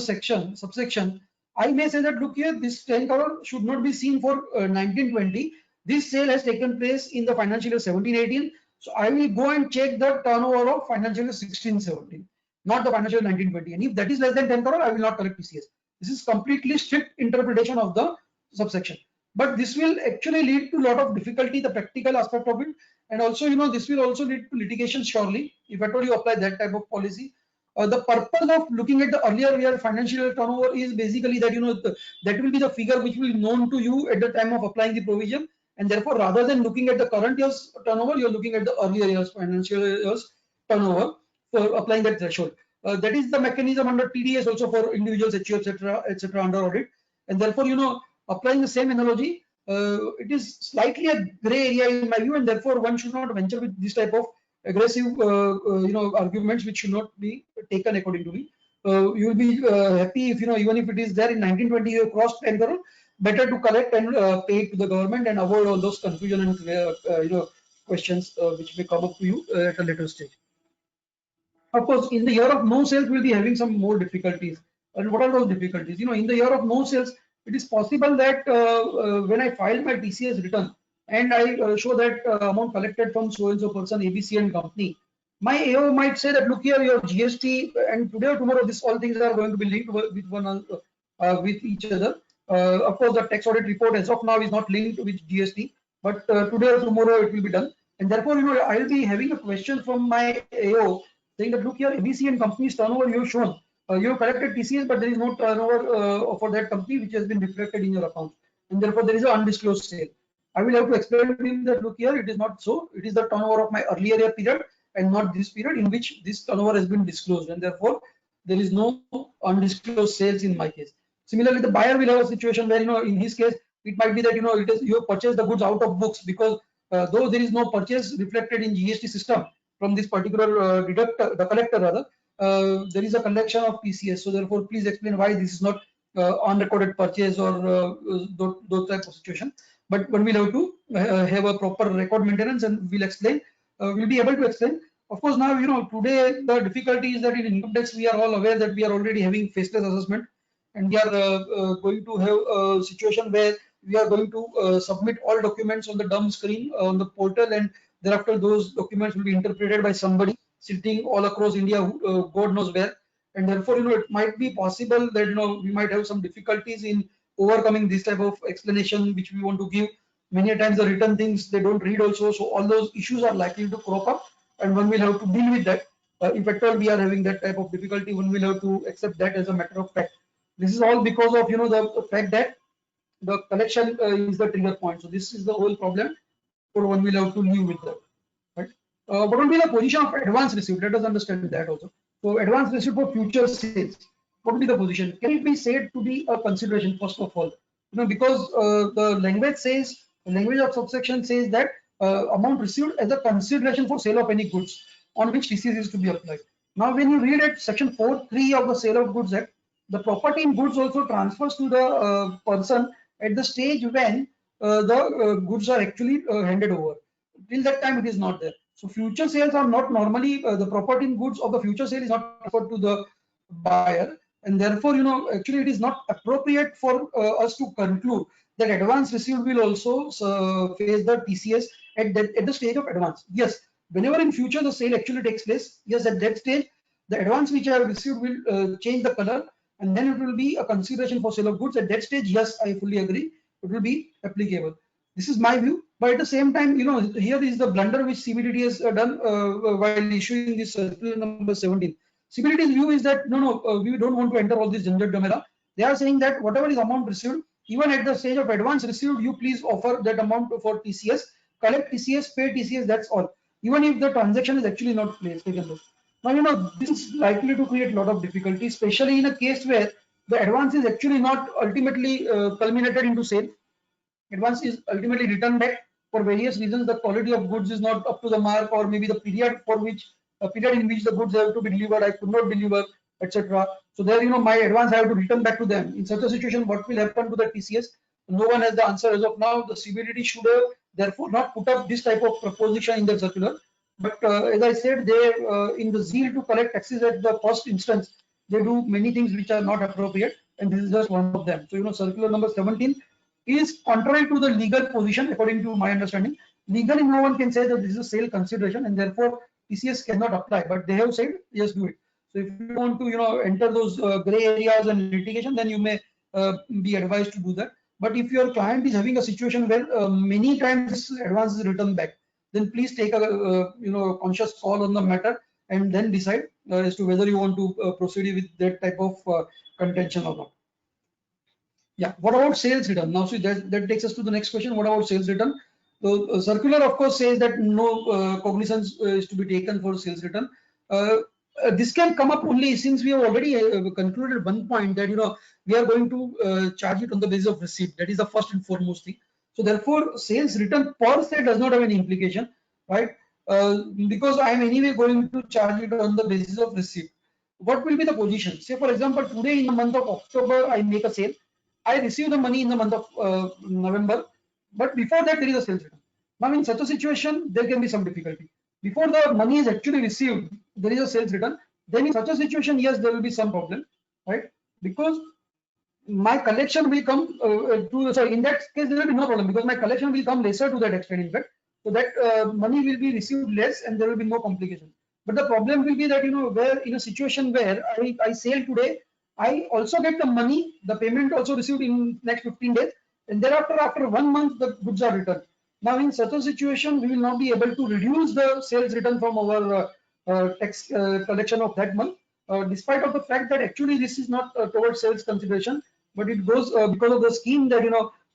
subsection, I may say that look here, this 10 crore should not be seen for 1920. This sale has taken place in the financial year 17-18. So I will go and check the turnover of financial year 16-17, not the financial year 19-20. And if that is less than 10 crore, I will not collect TCS. This is completely strict interpretation of the subsection. But this will actually lead to a lot of difficulty, the practical aspect of it. And also, this will also lead to litigation surely, if at all you apply that type of policy. The purpose of looking at the earlier year financial year turnover is basically that, that will be the figure which will be known to you at the time of applying the provision. and therefore rather than looking at the current year's turnover, you're looking at the earlier year's financial year's turnover for applying that threshold. That is the mechanism under TDS also for individuals, HU, etc. under audit, and therefore applying the same analogy, it is slightly a gray area in my view, and therefore one should not venture with this type of aggressive arguments which should not be taken according to me. You will be happy if even if it is there in 1920 you crossed 10 crore, better to collect and pay it to the government and avoid all those confusion and questions which may come up to you at a later stage. Of course, in the year of no sales, we'll be having some more difficulties. And what are those difficulties? In the year of no sales, it is possible that when I file my TCS return and I show that amount collected from so and so person, ABC and company, my AO might say that, look here, your GST, and today or tomorrow, all things are going to be linked with each other. Of course, the tax audit report as of now is not linked with GST, but today or tomorrow it will be done. And therefore, I'll be having a question from my AO saying that, look here, ABC and company's turnover you have shown. You have collected TCS, but there is no turnover for that company which has been reflected in your account. And therefore, there is an undisclosed sale. I will have to explain to him that, look here, it is not so. It is the turnover of my earlier year period and not this period in which this turnover has been disclosed. And therefore, there is no undisclosed sales in my case. Similarly, the buyer will have a situation where, in his case, it might be that, you have purchased the goods out of books because though there is no purchase reflected in GST system from this particular the collector rather, there is a collection of TCS. So therefore, please explain why this is not unrecorded purchase or those type of situation. But one will have to have a proper record maintenance, and we'll explain. We'll be able to explain. Of course, now today the difficulty is that in income tax we are all aware that we are already having faceless assessment, and we are going to have a situation where we are going to submit all documents on the dumb screen on the portal, and thereafter those documents will be interpreted by somebody sitting all across India, God knows where. And therefore, it might be possible that we might have some difficulties in overcoming this type of explanation which we want to give. Many times the written things they don't read also, so all those issues are likely to crop up, and one will have to deal with that. If at all we are having that type of difficulty, one will have to accept that as a matter of fact. This is all because of the fact that the collection is the trigger point. So this is the whole problem. So one will have to live with that. Right? What will be the position of advance receipt? Let us understand that also. So advance receipt for future sales. What will be the position? Can it be said to be a consideration first of all? Because the language of subsection says that amount received as a consideration for sale of any goods on which TCS is to be applied. Now, when you read at section 4(3) of the Sale of Goods Act, the property in goods also transfers to the person at the stage when the goods are actually handed over. Till that time, it is not there. So future sales are not normally the property in goods of the future sale is not transferred to the buyer, and therefore actually it is not appropriate for us to conclude that advance received will also face the TCS at the stage of advance. Yes, whenever in future the sale actually takes place, yes, at that stage the advance which I have received will change the color, and then it will be a consideration for sale of goods. At that stage, yes, I fully agree, it will be applicable. This is my view, but at the same time, here is the blunder which CBDT has done while issuing this circular number 17. CBDT's view is that we don't want to enter all this Janjat Jamera. They are saying that whatever is amount received, even at the stage of advance received, you please offer that amount for TCS, collect TCS, pay TCS. That's all. Even if the transaction is actually not placed, taken place. Now, this is likely to create a lot of difficulty, especially in a case where the advance is actually not ultimately culminated into sale. Advance is ultimately returned back for various reasons. The quality of goods is not up to the mark, or maybe the period in which the goods have to be delivered, I could not deliver, etc. So there, my advance I have to return back to them. In such a situation, what will happen to the TCS? No one has the answer as of now. The CBDT should have therefore not put up this type of proposition in the circular. But as I said, they in the zeal to collect taxes at the first instance, they do many things which are not appropriate, and this is just one of them. So circular number 17 is contrary to the legal position, according to my understanding. Legally, no one can say that this is a sale consideration, and therefore TCS cannot apply. But they have said, yes, do it. So if you want to, enter those gray areas and litigation, then you may be advised to do that. But if your client is having a situation where many times advance is returned back, then please take a conscious call on the matter, and then decide as to whether you want to proceed with that type of contention or not. Yeah. What about sales return? Now, see that takes us to the next question. What about sales return? So, circular, of course, says that no cognizance is to be taken for sales return. This can come up only since we have already concluded one point that we are going to charge it on the basis of receipt. That is the first and foremost thing. So, therefore, sales return per se does not have any implication, right? Because I am anyway going to charge it on the basis of receipt. What will be the position? Say, for example, today in the month of October, I make a sale. I receive the money in the month of November, but before that there is a sales return. Now in such a situation, there can be some difficulty. Before the money is actually received, there is a sales return. Then in such a situation, yes, there will be some problem, right? Because my collection will come in that case there will be no problem because my collection will come lesser to that extent in fact. So that money will be received less and there will be no complication. But the problem will be that where in a situation where I sell today, I also get the money, the payment also received in next 15 days, and thereafter after 1 month the goods are returned. Now in such a situation, we will not be able to reduce the sales return from our tax collection of that month, despite of the fact that actually this is not towards sales consideration, but it goes because of the scheme that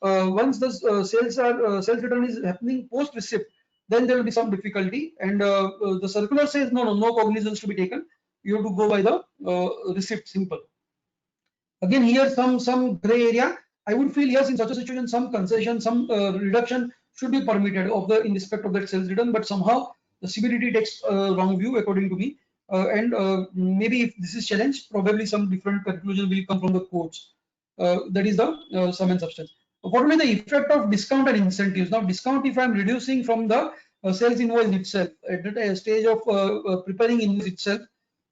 once the sales return is happening post receipt, then there will be some difficulty, and the circular says no cognizance to be taken. You have to go by the receipt, simple. Again, here some gray area. I would feel yes, in such a situation, some concession, some reduction should be permitted in respect of that sales return, but somehow the CBDT takes wrong view according to me, and maybe if this is challenged, probably some different conclusion will come from the courts. That is the sum and substance. What will be the effect of discount and incentives? Now, discount, if I am reducing from the sales invoice itself at the stage of preparing invoice itself,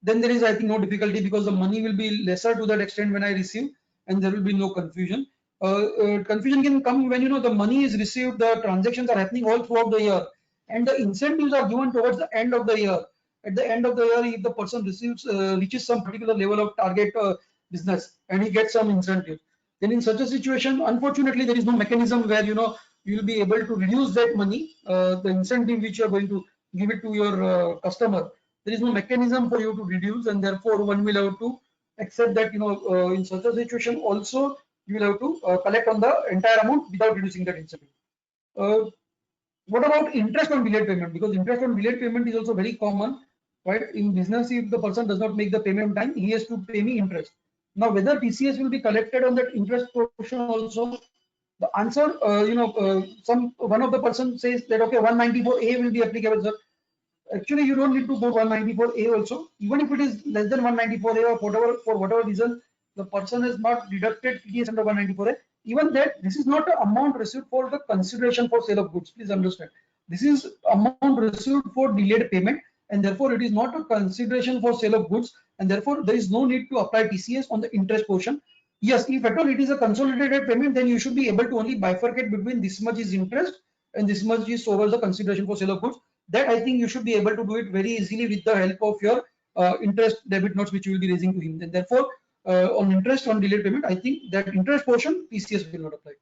then there is, I think, no difficulty because the money will be lesser to that extent when I receive, and there will be no confusion. Confusion can come when the money is received, the transactions are happening all throughout the year, and the incentives are given towards the end of the year. At the end of the year, if the person reaches some particular level of target business and he gets some incentive, then in such a situation, unfortunately, there is no mechanism where you will be able to reduce that money, the incentive which you are going to give it to your customer. There is no mechanism for you to reduce, and therefore one will have to accept that in such a situation also you will have to collect on the entire amount without reducing that incentive. What about interest on delayed payment? Because interest on delayed payment is also very common, right? In business, if the person does not make the payment on time, he has to pay me interest. Now, whether TCS will be collected on that interest portion also, the answer, one of the person says that okay, 194A will be applicable, sir. Actually, you don't need to go 194A also. Even if it is less than 194A or whatever, for whatever reason, the person has not deducted TDS under 194A. Even that, this is not an amount received for the consideration for sale of goods. Please understand. This is amount received for delayed payment, and therefore it is not a consideration for sale of goods, and therefore there is no need to apply TCS on the interest portion. Yes, if at all it is a consolidated payment, then you should be able to only bifurcate between this much is interest and this much is over the consideration for sale of goods. That I think you should be able to do it very easily with the help of your interest debit notes which you will be raising to him. And therefore, on interest on delayed payment, I think that interest portion TCS will not apply.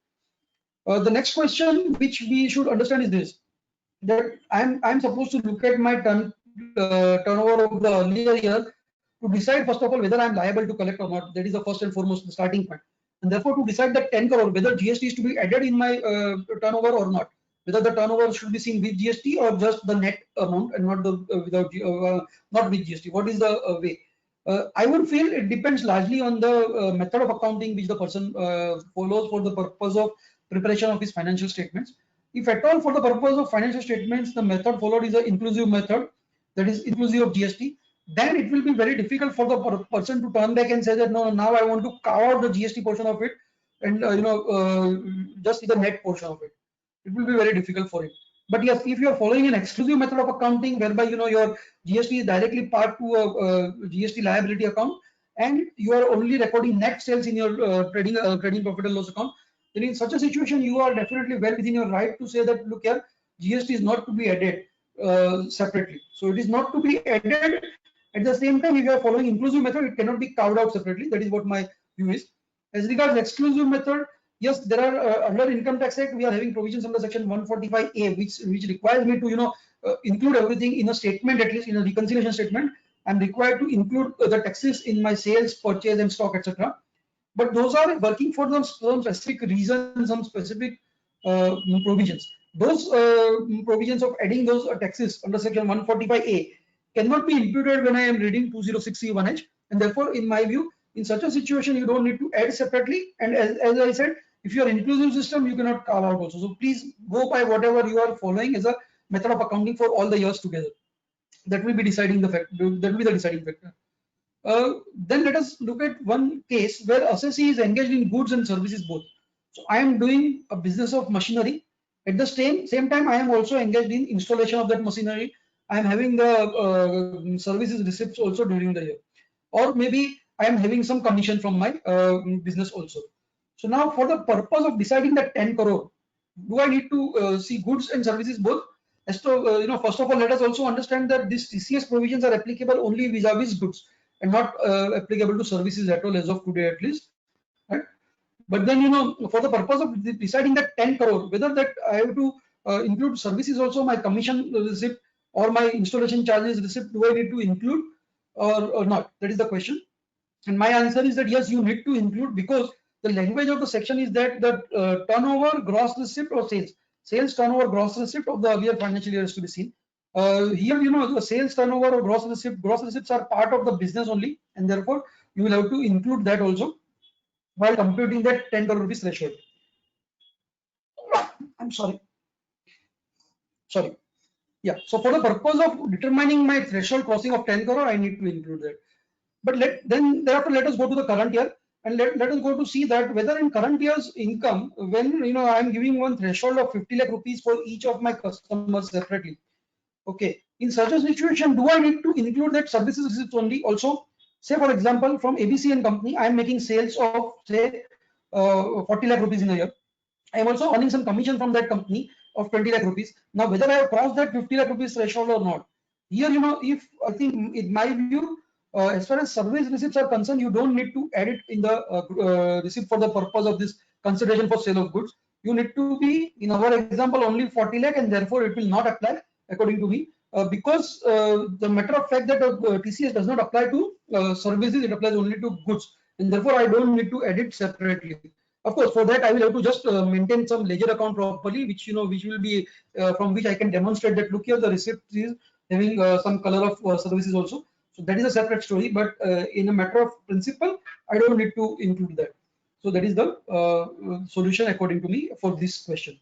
The next question which we should understand is this: that I'm supposed to look at my turnover of the earlier year to decide first of all whether I'm liable to collect or not. That is the first and foremost the starting point. And therefore, to decide that 10 crore whether GST is to be added in my turnover or not, whether the turnover should be seen with GST or just the net amount and not the without not with GST. What is the way? I would feel it depends largely on the method of accounting which the person follows for the purpose of preparation of his financial statements. If at all for the purpose of financial statements, the method followed is an inclusive method, that is inclusive of GST, then it will be very difficult for the person to turn back and say that no, now I want to carve out the GST portion of it and just see the net portion of it. It will be very difficult for him. But yes, if you are following an exclusive method of accounting whereby your GST is directly part to a GST liability account and you are only recording net sales in your trading profit and loss account, then in such a situation you are definitely well within your right to say that look here, GST is not to be added separately. So it is not to be added. At the same time, if you are following inclusive method, it cannot be carved out separately. That is what my view is. As regards exclusive method, yes, there are under Income Tax Act, we are having provisions under Section 145A, which requires me to include everything in a statement, at least in a reconciliation statement. I'm required to include the taxes in my sales, purchase, and stock, etc. but those are working for some specific reasons, some specific provisions. Those provisions of adding those taxes under section 145A cannot be imputed when I am reading 206C1H, and therefore, in my view, in such a situation, you don't need to add separately. And as I said, if you are inclusive system, you cannot carve out also. So please go by whatever you are following as a method of accounting for all the years together. That will be deciding the fact. That will be the deciding factor. Then let us look at one case where assessee is engaged in goods and services both. So I am doing a business of machinery. At the same time, I am also engaged in installation of that machinery. I am having the services receipts also during the year, or maybe I am having some commission from my business also. So now, for the purpose of deciding that 10 crore, do I need to see goods and services both? As to first of all, let us also understand that these TCS provisions are applicable only vis-a-vis goods and not applicable to services at all as of today, at least. Right? But then, for the purpose of deciding that 10 crore, whether that I have to include services also, my commission receipt or my installation charges receipt, do I need to include or not? That is the question. And my answer is that yes, you need to include, because the language of the section is that the turnover, gross receipt or sales turnover, gross receipt of the earlier financial year is to be seen. Here, the sales turnover or gross receipts are part of the business only, and therefore you will have to include that also while computing that 10 crore rupees threshold. I'm sorry. Yeah. So for the purpose of determining my threshold crossing of 10 crore, I need to include that. But thereafter let us go to the current year, and let us go to see that whether in current year's income, when I am giving one threshold of 50 lakh rupees for each of my customers separately. Okay, in such a situation, do I need to include that services receipts only also? Say for example, from ABC and company, I am making sales of say 40 lakh rupees in a year. I am also earning some commission from that company of 20 lakh rupees. Now, whether I have crossed that 50 lakh rupees threshold or not, here, if I think in my view, as far as service receipts are concerned, you don't need to add it in the receipt for the purpose of this consideration for sale of goods. You need to be, in our example, only 40 lakh, and therefore it will not apply according to me, because the matter of fact that TCS does not apply to services, it applies only to goods, and therefore I don't need to add it separately. Of course, for that I will have to just maintain some ledger account properly, which which will be from which I can demonstrate that look here, the receipt is having some color of services also. So that is a separate story, but in a matter of principle, I don't need to include that. So that is the solution according to me for this question.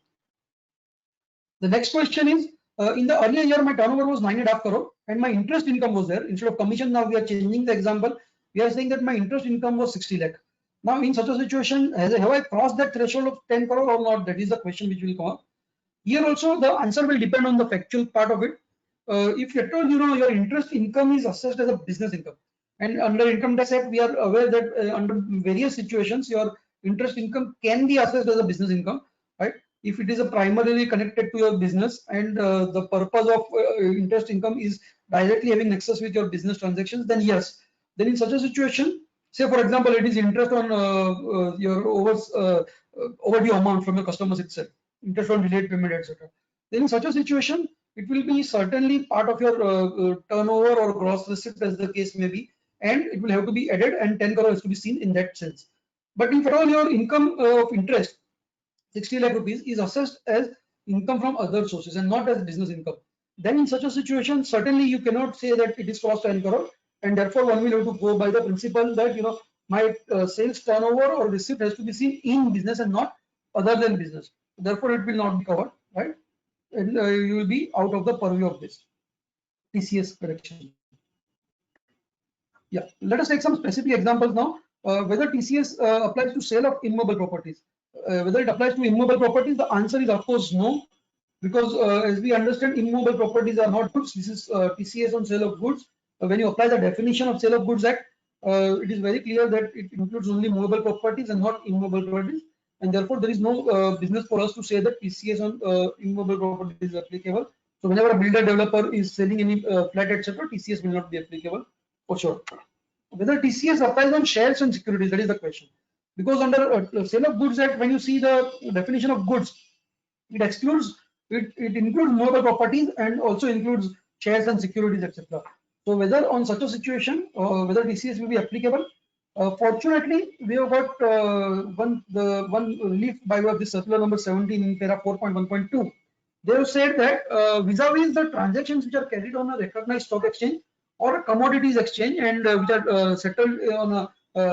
The next question is, in the earlier year, my turnover was 9.5 crore and my interest income was there. Instead of commission, now we are changing the example. We are saying that my interest income was 60 lakh. Now, in such a situation, have I crossed that threshold of 10 crore or not? That is the question which will come up. Here also, the answer will depend on the factual part of it. If at all, your interest income is assessed as a business income, and under Income Tax Act, we are aware that under various situations, your interest income can be assessed as a business income, right? If it is a primarily connected to your business and the purpose of interest income is directly having nexus with your business transactions, then yes. Then in such a situation, say for example, it is interest on your overdue amount from your customers itself, interest on delayed payment, etc. Then in such a situation, it will be certainly part of your turnover or gross receipt, as the case may be, and it will have to be added, and 10 crore has to be seen in that sense. But if at all your income of interest 60 lakh rupees is assessed as income from other sources and not as business income, then in such a situation, certainly you cannot say that it is crossed 10 crore, and therefore one will have to go by the principle that my sales turnover or receipt has to be seen in business and not other than business. Therefore, it will not be covered, right? And you will be out of the purview of this TCS correction. Yeah, let us take some specific examples now. Whether TCS applies to sale of immobile properties. Whether it applies to immobile properties, the answer is of course no, because as we understand, immobile properties are not goods. This is TCS on sale of goods. When you apply the definition of Sale of Goods Act, it is very clear that it includes only movable properties and not immobile properties, and therefore there is no business for us to say that TCS on immobile properties is applicable. So whenever a builder developer is selling any flat, etc., TCS will not be applicable for sure. Whether TCS applies on shares and securities, that is the question. Because under Sale of Goods Act, when you see the definition of goods, it excludes, it includes movable properties and also includes shares and securities, etc. So whether on such a situation, whether TCS will be applicable, Fortunately, we have got one relief by way of the circular number 17 in para 4.1.2. They have said that vis-a-vis the transactions which are carried on a recognized stock exchange or a commodities exchange and which are settled on a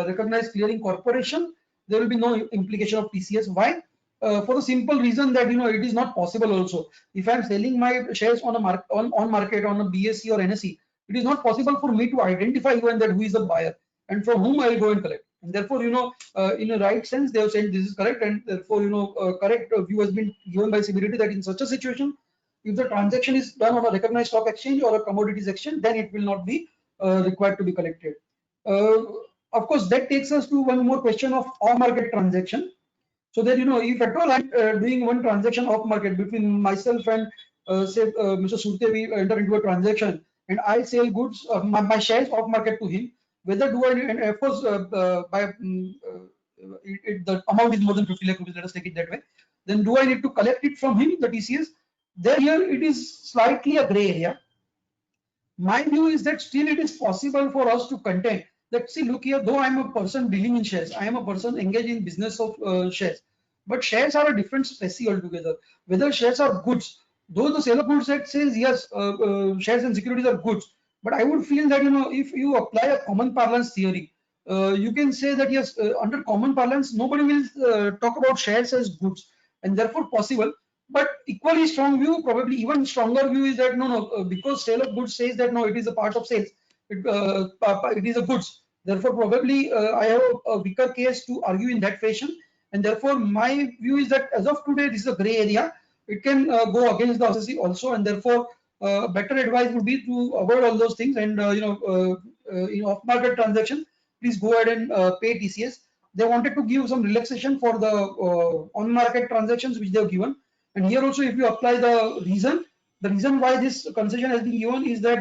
recognized clearing corporation, there will be no implication of TCS. Why? For the simple reason that it is not possible also. If I am selling my shares on a market on a BSE or NSE, it is not possible for me to identify even that who is the buyer and from whom I will go and collect. And therefore, in a right sense, they have said this is correct, and therefore, correct view has been given by CBDT that in such a situation, if the transaction is done on a recognized stock exchange or a commodities exchange, then it will not be required to be collected. Of course, that takes us to one more question of off-market transaction. So that if at all I'm doing one transaction off market between myself and say Mr. Surte, we enter into a transaction and I sell goods, my shares off market to him. Whether do I, and of course, the amount is more than 50 lakh rupees. Let us take it that way. Then do I need to collect it from him, the TCS? Then here it is slightly a gray area. My view is that still it is possible for us to contend that, see, look here, though I am a person dealing in shares, I am a person engaged in business of shares, but shares are a different species altogether. Whether shares are goods, though the sale of goods act says yes, shares and securities are goods, but I would feel that if you apply a common parlance theory, you can say that yes, under common parlance, nobody will talk about shares as goods, and therefore possible. But equally strong view, probably even stronger view, is that no, because sale of goods says that no, it is a part of sales, it is a goods. Therefore, probably I have a weaker case to argue in that fashion, and therefore my view is that as of today, this is a gray area. It can go against the assessee also, and therefore better advice would be to avoid all those things. And in off-market transaction, please go ahead and pay TCS. They wanted to give some relaxation for the on-market transactions which they have given. And here also, if you apply the reason why this concession has been given is that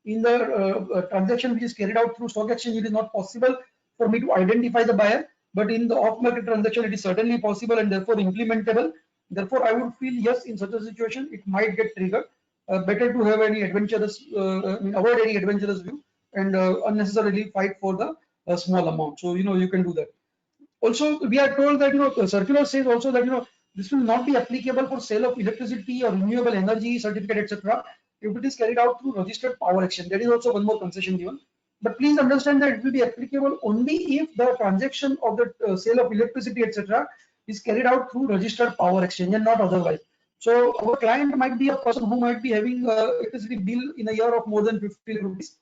in the transaction which is carried out through stock exchange, it is not possible for me to identify the buyer. But in the off-market transaction, it is certainly possible and therefore implementable. Therefore, I would feel yes, in such a situation, it might get triggered. Better to have any adventurous, avoid any adventurous view and unnecessarily fight for the small amount. So you can do that. Also, we are told that the circular says also that this will not be applicable for sale of electricity or renewable energy certificate, etc. if it is carried out through registered power exchange. There is also one more concession given. But please understand that it will be applicable only if the transaction of the sale of electricity, etc. is carried out through registered power exchange and not otherwise. So our client might be a person who might be having electricity bill in a year of more than 50 rupees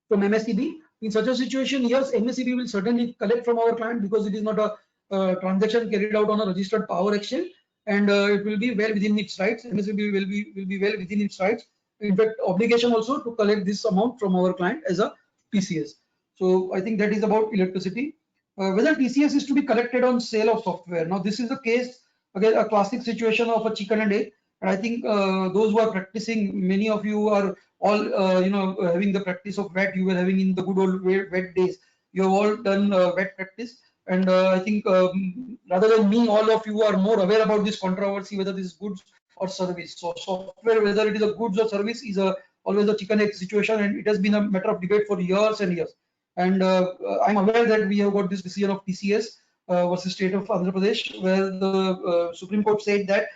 from MSEB. In such a situation, yes, MSEB will certainly collect from our client because it is not a transaction carried out on a registered power exchange, and it will be well within its rights. MSEB will be well within its rights. In fact, obligation also to collect this amount from our client as a TCS. So I think that is about electricity. Whether TCS is to be collected on sale of software. Now this is a case, again, a classic situation of a chicken and egg. And I think those who are practicing, many of you are all having the practice of VET. You were having in the good old VET days. You have all done VET practice, and I think rather than me, all of you are more aware about this controversy, whether this is goods or service. So software, whether it is a goods or service, is always a chicken egg situation, and it has been a matter of debate for years and years. And I'm aware that we have got this decision of TCS versus State of Andhra Pradesh, where the Supreme Court said that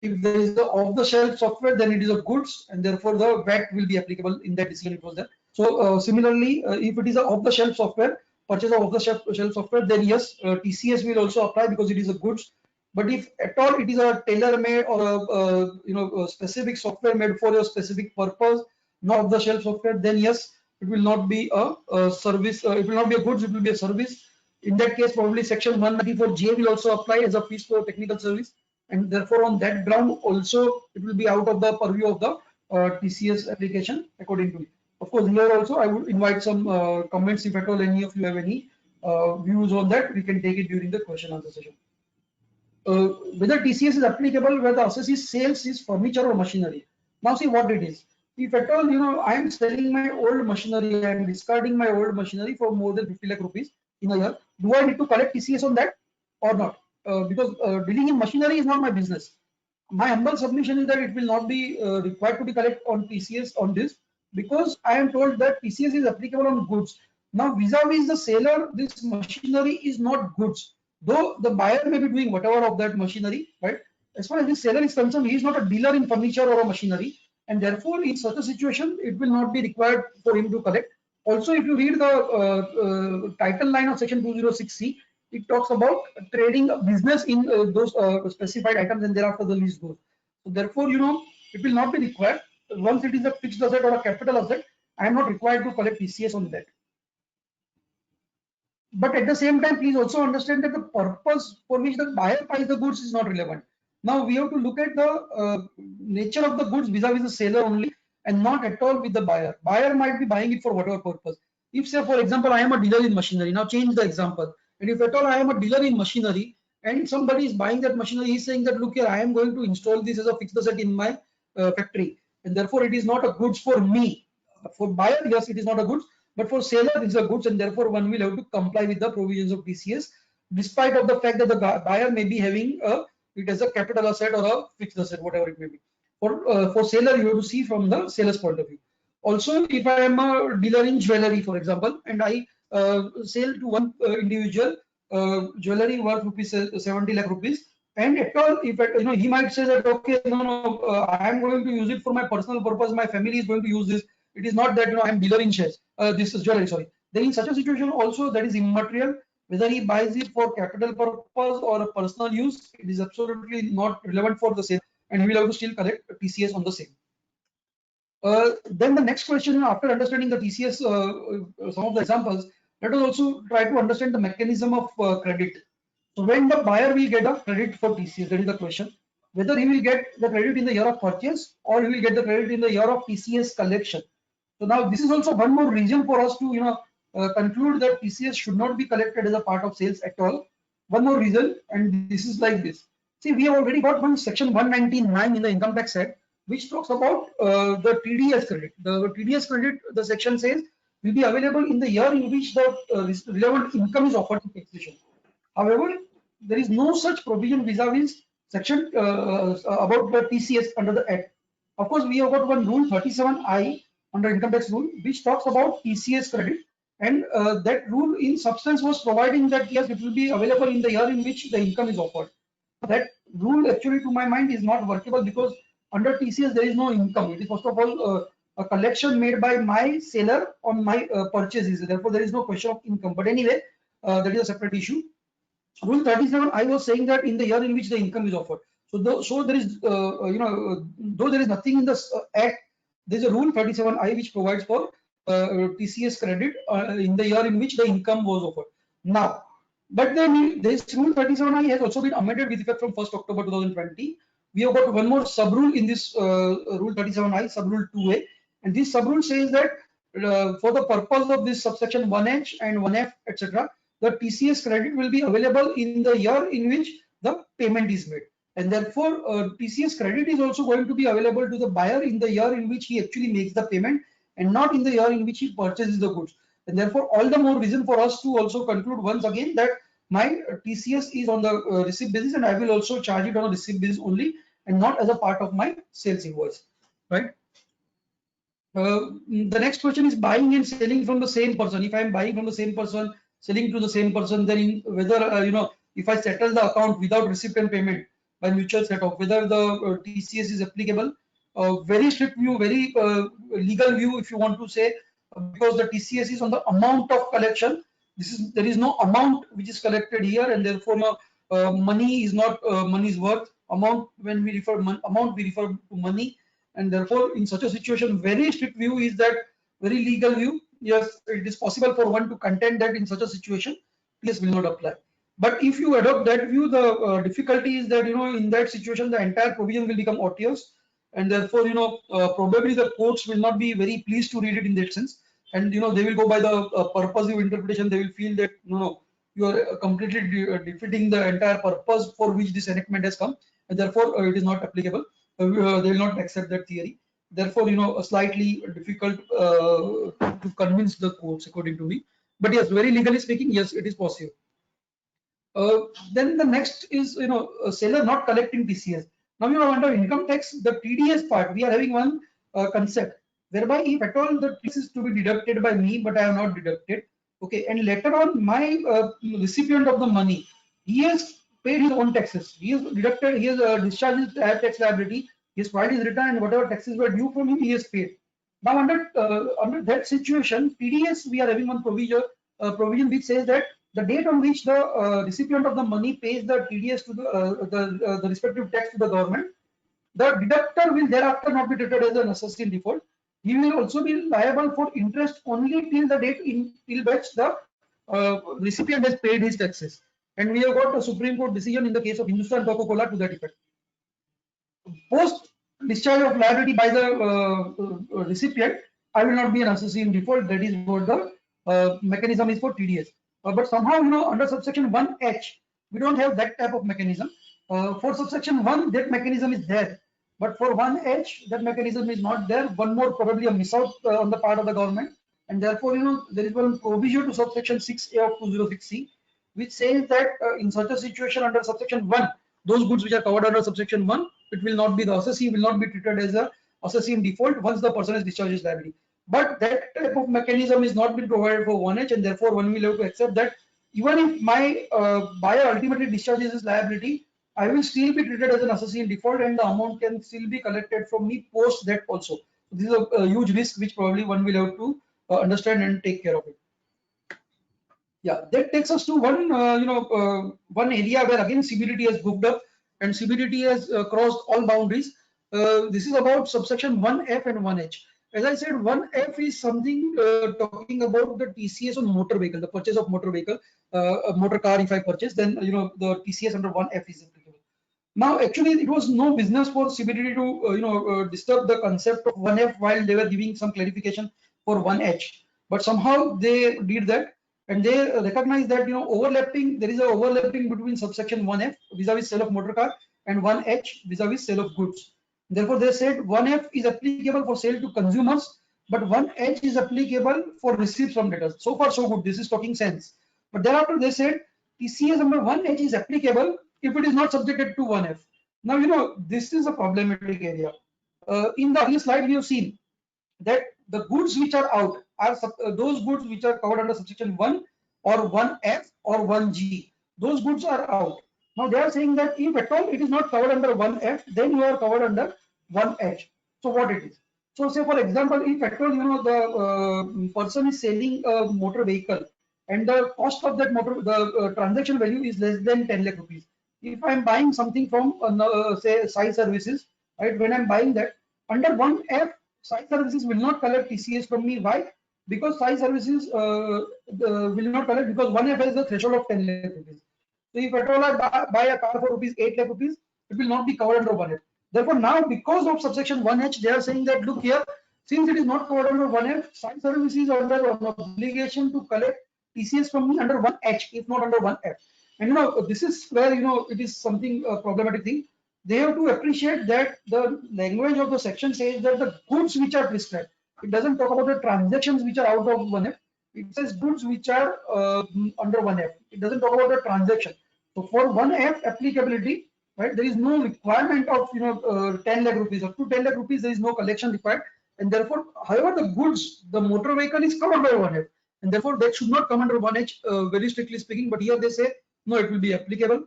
if there is the off-the-shelf software, then it is a goods, and therefore the VAT will be applicable. In that decision, it was there. So similarly, if it is a off-the-shelf software, purchase of off-the-shelf software, then yes, TCS will also apply because it is a goods. But if at all it is a tailor-made or a specific software made for a specific purpose, not off-the-shelf software, then yes, it will not be a service. It will not be a goods. It will be a service. In that case, probably Section 194J will also apply as a fees for technical service. And therefore, on that ground, also it will be out of the purview of the TCS application, according to me. Of course, here also I would invite some comments if at all any of you have any views on that. We can take it during the question answer session. Whether TCS is applicable where the assessee sales is furniture or machinery. Now see what it is. If at all I am selling my old machinery, I am discarding my old machinery for more than 50 lakh rupees in a year. Do I need to collect TCS on that or not? Because dealing in machinery is not my business. My humble submission is that it will not be required to be collected on TCS on this, because I am told that TCS is applicable on goods. Now, vis-a-vis the seller, this machinery is not goods. Though the buyer may be doing whatever of that machinery, right? As far as the seller is concerned, he is not a dealer in furniture or a machinery, and therefore, in such a situation, it will not be required for him to collect. Also, if you read the title line of section 206C, it talks about trading a business in those specified items, and thereafter the lease goes. So therefore, it will not be required. Once it is a fixed asset or a capital asset, I am not required to collect TCS on that. But at the same time, please also understand that the purpose for which the buyer buys the goods is not relevant. Now we have to look at the nature of the goods vis-a-vis the seller only, and not at all with the buyer. Buyer might be buying it for whatever purpose. If, say, for example, I am a dealer in machinery. Now change the example. And if at all I am a dealer in machinery and somebody is buying that machinery, he is saying that, look here, I am going to install this as a fixed asset in my factory, and therefore it is not a goods for me. For buyer, yes, it is not a goods. But for seller, it's a goods, and therefore one will have to comply with the provisions of TCS, despite of the fact that the buyer may be having it as a capital asset or a fixed asset, whatever it may be. For seller, you have to see from the seller's point of view. Also, if I am a dealer in jewelry, for example, and I sell to one individual jewelry worth rupees 70 lakh rupees, and at all, if he might say that, okay, no, I am going to use it for my personal purpose. My family is going to use this. It is not that I am dealer in shares. This is jewelry, sorry. Then in such a situation also, that is immaterial. Whether he buys it for capital purpose or a personal use, it is absolutely not relevant for the sale, and he will have to still collect TCS on the same. Then the next question, after understanding the TCS, some of the examples, let us also try to understand the mechanism of credit. So when the buyer will get a credit for TCS, that is the question. Whether he will get the credit in the year of purchase or he will get the credit in the year of TCS collection. So now this is also one more reason for us to conclude that TCS should not be collected as a part of sales at all. One more reason, and this is like this. See, we have already got one section 199 in the Income Tax Act, which talks about the TDS credit. The TDS credit, the section says, will be available in the year in which the relevant income is offered to taxation. However, there is no such provision vis-a-vis section about the TCS under the Act. Of course, we have got one rule 37I under income tax rule, which talks about TCS credit, and that rule in substance was providing that yes, it will be available in the year in which the income is offered. That rule actually, to my mind, is not workable because under TCS there is no income. It is first of all a collection made by my seller on my purchases. Therefore, there is no question of income. But anyway, that is a separate issue. Rule 37, I was saying that in the year in which the income is offered. So there is, though there is nothing in the Act, there is a Rule 37I which provides for TCS credit in the year in which the income was offered. Now, but then this Rule 37I has also been amended with effect from 1st October 2020. We have got one more sub rule in this Rule 37I, sub rule 2A, and this sub rule says that for the purpose of this subsection 1H and 1F, etc., the TCS credit will be available in the year in which the payment is made, and therefore TCS credit is also going to be available to the buyer in the year in which he actually makes the payment and not in the year in which he purchases the goods. And therefore, all the more reason for us to also conclude once again that my TCS is on the receipt basis, and I will also charge it on a receipt basis only and not as a part of my sales invoice, right? The next question is buying and selling from the same person. If I am buying from the same person, selling to the same person, then whether if I settle the account without receipt and payment by mutual set off, whether the TCS is applicable. Very strict view, very legal view, if you want to say, because the TCS is on the amount of collection. There is no amount which is collected here, and therefore money is not money's worth. Amount, when we refer amount, we refer to money. And therefore, in such a situation, very strict view is that, very legal view, yes, it is possible for one to contend that in such a situation, TCS will not apply. But if you adopt that view, the difficulty is that, in that situation, the entire provision will become odious. And therefore, probably the courts will not be very pleased to read it in that sense. And, they will go by the purposive interpretation. They will feel that, no, you are completely defeating the entire purpose for which this enactment has come. And therefore, it is not applicable. They will not accept that theory. Therefore, slightly difficult to convince the courts, according to me. But yes, very legally speaking, yes, it is possible. Then the next is, a seller not collecting TCS. Now, under income tax, the TDS part, we are having one concept whereby if at all the TCS is to be deducted by me, but I have not deducted, Okay, and later on, my recipient of the money, he has paid his own taxes. He has deducted, he has discharged his tax liability. He has filed his return, and whatever taxes were due from him, he has paid. Now, under that situation, TDS, we are having one provision which says that the date on which the recipient of the money pays the TDS to the respective tax to the government, the deductor will thereafter not be treated as an assessee in default. He will also be liable for interest only till the date till which the recipient has paid his taxes. And we have got a Supreme Court decision in the case of Hindustan Coca-Cola to that effect. Post discharge of liability by the recipient, I will not be an assessee in default. That is what the mechanism is for TDS. But somehow, under subsection 1H, we don't have that type of mechanism. For subsection 1, that mechanism is there. But for 1H, that mechanism is not there. One more probably a miss out on the part of the government. And therefore, there is one provision to subsection 6A of 206C, which says that in such a situation under subsection 1, those goods which are covered under subsection 1, it will not be the assessee will not be treated as a assessee in default once the person has discharged his liability. But that type of mechanism is not been provided for 1H, and therefore one will have to accept that even if my buyer ultimately discharges his liability, I will still be treated as an assessee in default, and the amount can still be collected from me post that also. This is a huge risk which probably one will have to understand and take care of it. Yeah, that takes us to one, one area where again CBDT has goofed up and CBDT has crossed all boundaries. This is about subsection 1F and 1H. As I said, 1F is something talking about the TCS on motor vehicle, the purchase of motor vehicle, a motor car. If I purchase, then the TCS under 1F is applicable. Now, actually, it was no business for CBDT to disturb the concept of 1F while they were giving some clarification for 1H. But somehow they did that, and they recognize that overlapping. There is an overlapping between subsection 1F vis-a-vis sale of motor car and 1H vis-a-vis sale of goods. Therefore, they said 1F is applicable for sale to consumers, but 1H is applicable for receipts from debtors. So far, so good. This is talking sense. But thereafter, they said TCS under 1H is applicable if it is not subjected to 1F. Now, this is a problematic area. In the earlier slide, we have seen that the goods which are out are those goods which are covered under subsection 1 or 1F or 1G. Those goods are out. Now, they are saying that if at all it is not covered under 1F, then you are covered under 1H. So, what it is? So, say for example, if at all the person is selling a motor vehicle and the cost of that motor, the transaction value is less than 10 lakh rupees. If I am buying something from say Sai Services, right? When I am buying that under 1F, Sai Services will not collect TCS from me. Why? Because Sai Services will not collect because 1F has the threshold of 10 lakh rupees. So if at all I buy a car for rupees 8 lakh rupees, it will not be covered under 1F. Therefore, now because of subsection 1H, they are saying that look here, since it is not covered under 1F, Sai Services is under an obligation to collect TCS from me under 1H, if not under 1F. And this is where it is something problematic thing. They have to appreciate that the language of the section says that the goods which are prescribed. It doesn't talk about the transactions which are out of 1F. It says goods which are under 1F. It doesn't talk about the transaction. So for 1F applicability, right, there is no requirement of 10 lakh rupees. Up to 10 lakh rupees, there is no collection required. And therefore, however, the goods, the motor vehicle is covered by 1F. And therefore, that should not come under 1H, very strictly speaking. But here they say, no, it will be applicable.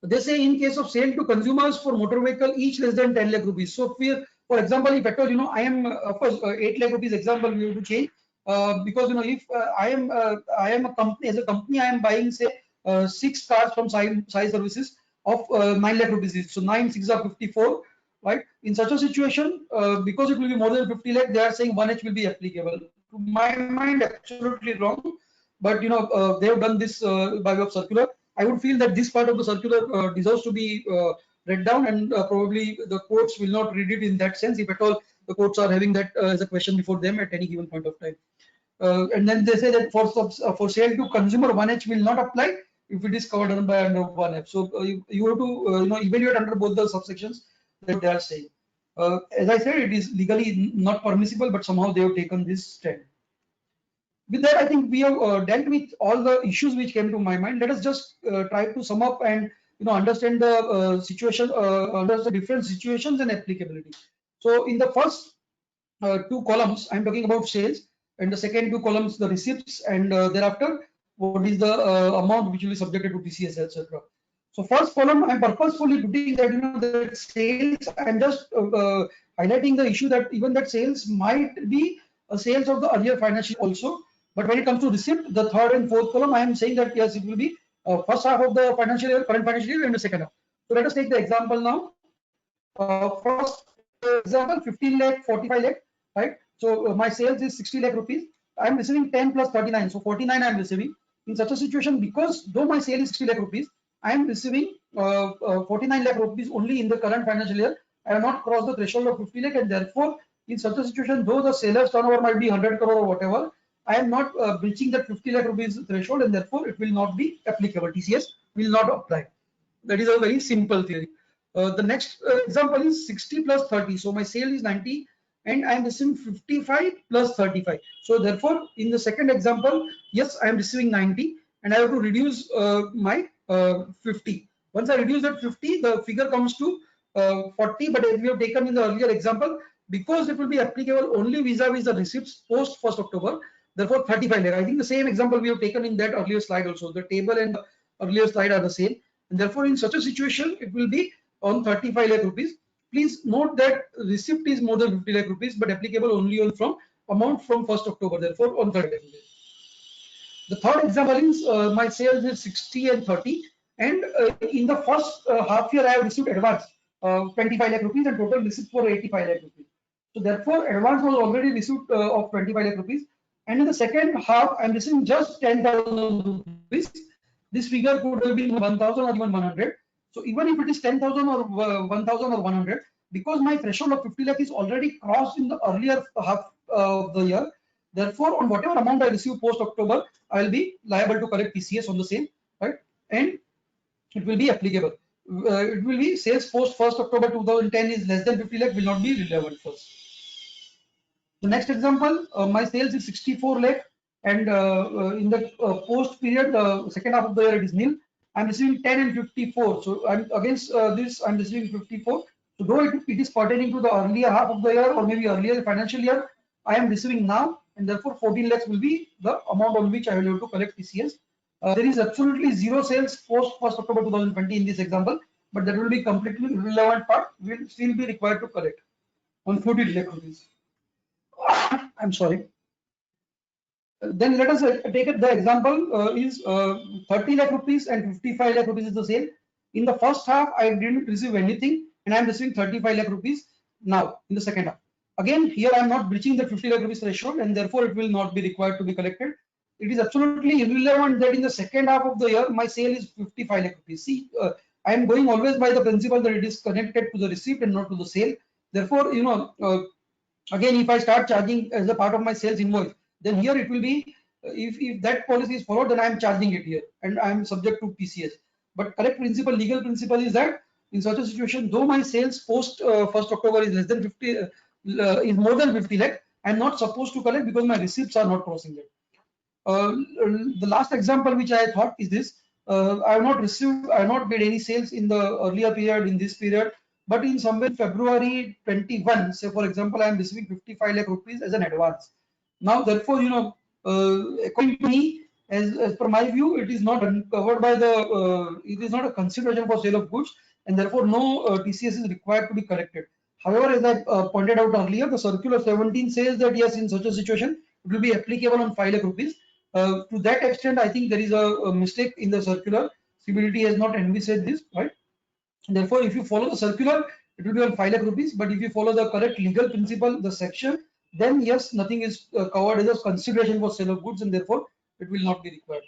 They say in case of sale to consumers for motor vehicle, each less than 10 lakh rupees. So, for example, if at all, I am, of course, 8 lakh rupees example, we have to change. Because, if I am a company, as a company, I am buying, say, 6 cars from Sai Services of 9 lakh rupees. So, 9 6 are 54. Right? In such a situation, because it will be more than 50 lakh, they are saying 1H will be applicable. To my mind, absolutely wrong. But they have done this by way of circular. I would feel that this part of the circular deserves to be read down, and probably the courts will not read it in that sense, if at all the courts are having that as a question before them at any given point of time. And then they say that for sale to consumer, 1H will not apply if it is covered under 1F. So you have to evaluate under both the subsections that they are saying. As I said, it is legally not permissible, but somehow they have taken this stand. With that, I think we have dealt with all the issues which came to my mind. Let us just try to sum up and understand the situation, under the different situations and applicability. So in the first 2 columns, I'm talking about sales. and the second two columns the receipts, and thereafter what is the amount which will be subjected to TCS, etc. So first column I'm purposefully putting that that sales. I'm just highlighting the issue that even that sales might be sales of the earlier financial also. But when it comes to receipt, the third and fourth column, I am saying that yes, it will be first half of the financial year, current financial year, and the second half. So let us take the example now. First example, 15 lakh, 45 lakh, right? So my sales is 60 lakh rupees. I'm receiving 10 plus 39, so 49 I'm receiving. In such a situation, because though my sale is 60 lakh rupees, I am receiving 49 lakh rupees only in the current financial year. I have not crossed the threshold of 50 lakh, and therefore, in such a situation, though the seller's turnover might be 100 crore or whatever, I am not breaching that 50 lakh rupees threshold, and therefore it will not be applicable. TCS will not apply. That is a very simple theory. The next example is 60 plus 30. So my sale is 90 and I am receiving 55 plus 35. So therefore, in the second example, yes, I am receiving 90 and I have to reduce my 50. Once I reduce that 50, the figure comes to 40. But as we have taken in the earlier example, because it will be applicable only vis-a-vis the receipts post 1st October, therefore 35 lakh. I think the same example we have taken in that earlier slide also. The table and the earlier slide are the same. And therefore, in such a situation, it will be on 35 lakh rupees. Please note that receipt is more than 50 lakh rupees, but applicable only on from amount from 1st October. Therefore, on 30 lakh rupees. The third example is my sales is 60 and 30, and in the first half year I have received advance 25 lakh rupees and total receipt for 85 lakh rupees. So therefore, advance was already received of 25 lakh rupees, and in the second half I am receiving just 10,000 rupees. This figure could have been 1,000 or even 100. So even if it is 10,000 or 1,000 or 100, because my threshold of 50 lakh is already crossed in the earlier half of the year, therefore on whatever amount I receive post October, I will be liable to collect TCS on the same, right? And it will be applicable. It will be sales post 1st October 2010 is less than 50 lakh will not be relevant first. The next example, my sales is 64 lakh and in the post period, second half of the year it is nil. I'm receiving 10 and 54. So I'm against this, I'm receiving 54. So though it is pertaining to the earlier half of the year or maybe earlier financial year, I am receiving now, and therefore 14 lakhs will be the amount on which I will have to collect TCS. There is absolutely zero sales post 1st October 2020 in this example, but that will be completely irrelevant part. Will still be required to collect on 14 lakh rupees. I'm sorry. Then let us take the example is 30 lakh rupees and 55 lakh rupees is the sale. In the first half, I didn't receive anything and I'm receiving 35 lakh rupees now in the second half. Again, here I'm not breaching the 50 lakh rupees threshold and therefore it will not be required to be collected. It is absolutely irrelevant that in the second half of the year, my sale is 55 lakh rupees. See, I am going always by the principle that it is connected to the receipt and not to the sale. Therefore, again, if I start charging as a part of my sales invoice, then here it will be, if that policy is followed, then I am charging it here and I am subject to TCS. But correct principle, legal principle is that in such a situation, though my sales post 1st October is less than 50, is more than 50 lakh, I am not supposed to collect because my receipts are not crossing it. The last example which I thought is this. I have not received, I have not made any sales in the earlier period, in this period, but in somewhere February 21, say for example, I am receiving 55 lakh rupees as an advance. Now, therefore, according to me, as per my view, it is not covered by the, it is not a consideration for sale of goods, and therefore no TCS is required to be collected. However, as I pointed out earlier, the circular 17 says that yes, in such a situation, it will be applicable on 5 lakh rupees. To that extent, I think there is a mistake in the circular. CBDT has not envisaged this, right? Therefore, if you follow the circular, it will be on 5 lakh rupees. But if you follow the correct legal principle, the section, then yes, nothing is covered as a consideration for sale of goods, and therefore it will not be required.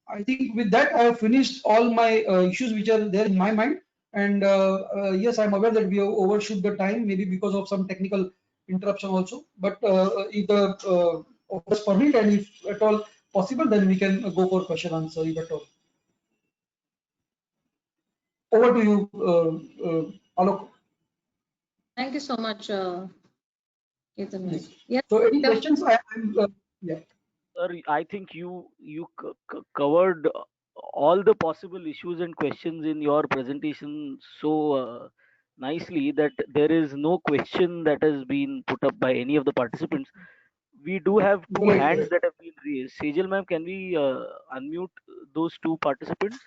I think with that, I have finished all my issues which are there in my mind. And yes, I'm aware that we have overshoot the time, maybe because of some technical interruption also. But if the offers permit and if at all possible, then we can go for question answer if at all. Over to you, Alok. Thank you so much, Ketan. Yes. Yes. So any questions? Yeah. Sir, I think you covered all the possible issues and questions in your presentation so nicely that there is no question that has been put up by any of the participants. We do have two Right, hands right. that have been raised. Sejal ma'am, can we unmute those two participants?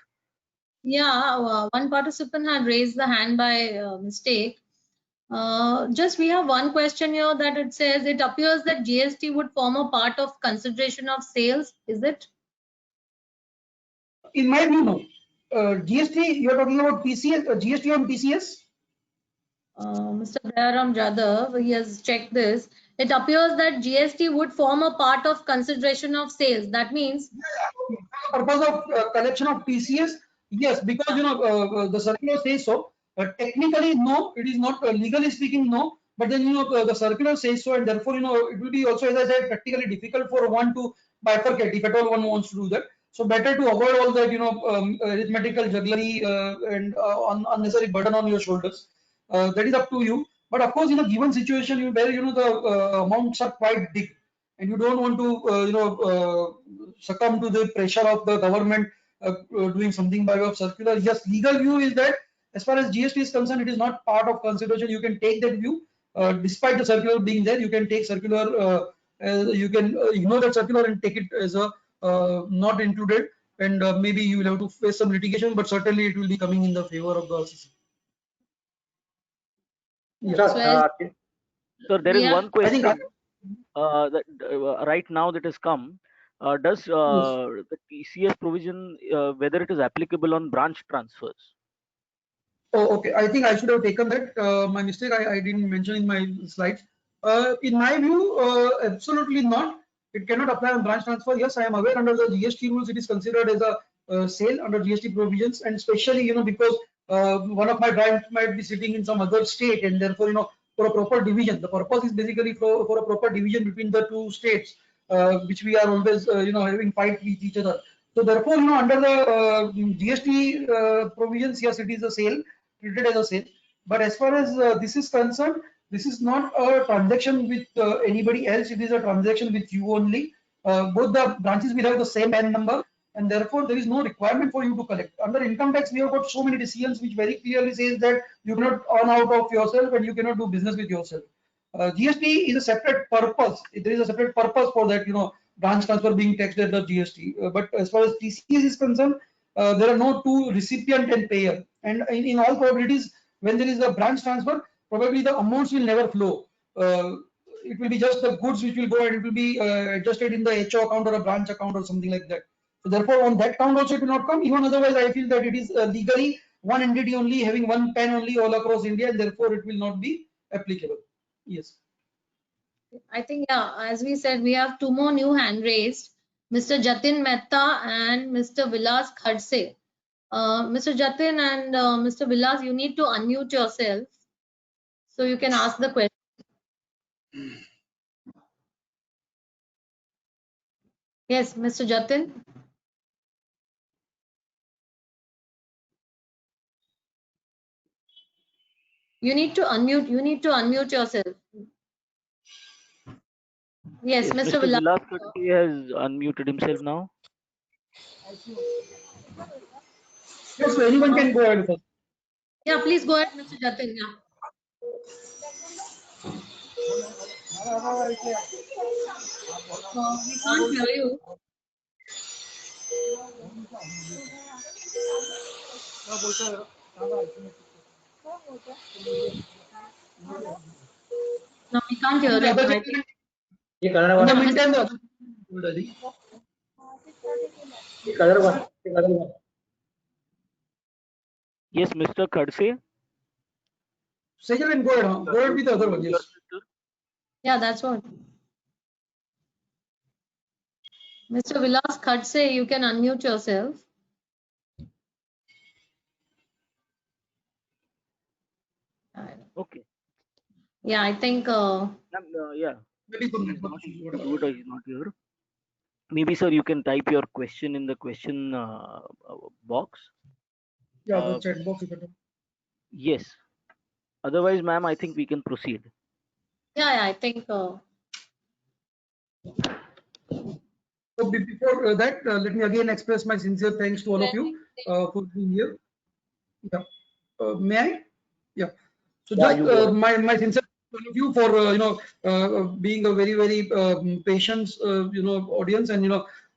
Yeah, one participant had raised the hand by mistake. Just we have one question here that it says it appears that GST would form a part of consideration of sales. Is it? In my view, no. GST, you are talking about TCS, GST on TCS? Mr. Dayaram Jadhav, he has checked this. It appears that GST would form a part of consideration of sales. That means, For the purpose of collection of TCS, yes, because the circular says so. Technically, no, it is not. Legally speaking, no. But then the circular says so, and therefore it will be also, as I said, practically difficult for one to bifurcate if at all one wants to do that. So better to avoid all that arithmetical jugglery and unnecessary burden on your shoulders. That is up to you. But of course, in a given situation, where the amounts are quite big, and you don't want to succumb to the pressure of the government doing something by way of circular. Yes, legal view is that as far as GST is concerned, it is not part of consideration. You can take that view despite the circular being there. You can take circular, you can ignore that circular and take it as a not included, and maybe you will have to face some litigation, but certainly it will be coming in the favor of the RCC. so as So there we is have, one I think question that right now that has come. Does the TCS provision, whether it is applicable on branch transfers? Oh, okay. I think I should have taken that. My mistake. I didn't mention in my slides. In my view, absolutely not. It cannot apply on branch transfer. Yes, I am aware under the GST rules, it is considered as a sale under GST provisions, and especially because one of my branch might be sitting in some other state, and therefore for a proper division. The purpose is basically for a proper division between the two states, which we are always having fight with each other. So therefore, under the GST provisions, yes, it is a sale, treated as a sale. But as far as this is concerned, this is not a transaction with anybody else. It is a transaction with you only. Both the branches will have the same PAN number, and therefore there is no requirement for you to collect. Under income tax, we have got so many decisions which very clearly says that you cannot earn out of yourself and you cannot do business with yourself. GST is a separate purpose. There is a separate purpose for that, branch transfer being taxed at the GST. But as far as TCS is concerned, there are no two recipient and payer. And in all probabilities, when there is a branch transfer, probably the amounts will never flow. It will be just the goods which will go and it will be adjusted in the HO account or a branch account or something like that. So therefore, on that count also it will not come. Even otherwise, I feel that it is legally one entity only, having one PAN only all across India, and therefore it will not be applicable. Yes. I think, yeah, as we said, we have two more new hand raised, Mr. Jatin Mehta and Mr. Vilas Khadse. Mr. Jatin and Mr. Vilas, you need to unmute yourself so you can ask the question. Yes, Mr. Jatin. You need to unmute yourself. Yes, Mr. Vilas. Vilas Khadse has unmuted himself now. Yes, so anyone can go ahead first. Yeah, please go ahead, Mr. Jatin. Yeah. We can't hear you. No, we can't hear him. I think. In the meantime, the other Yes, Mr. Khadse. Sejal can go ahead. Go ahead with the other one. Yes. Yeah, that's what. Mr. Vilas Khadse, you can unmute yourself. Okay. Yeah, I think. Yeah. Maybe for He's not issues, able to whatever. do it or he's not here. Maybe, sir, you can type your question in the question box. Yeah, the chat box is better. Yes. Otherwise, ma'am, I think we can proceed. Yeah, I think. So before that, let me again express my sincere thanks to all of you for being here. Yeah. May I? Yeah. So just my sincere all of you for being a very patient audience, and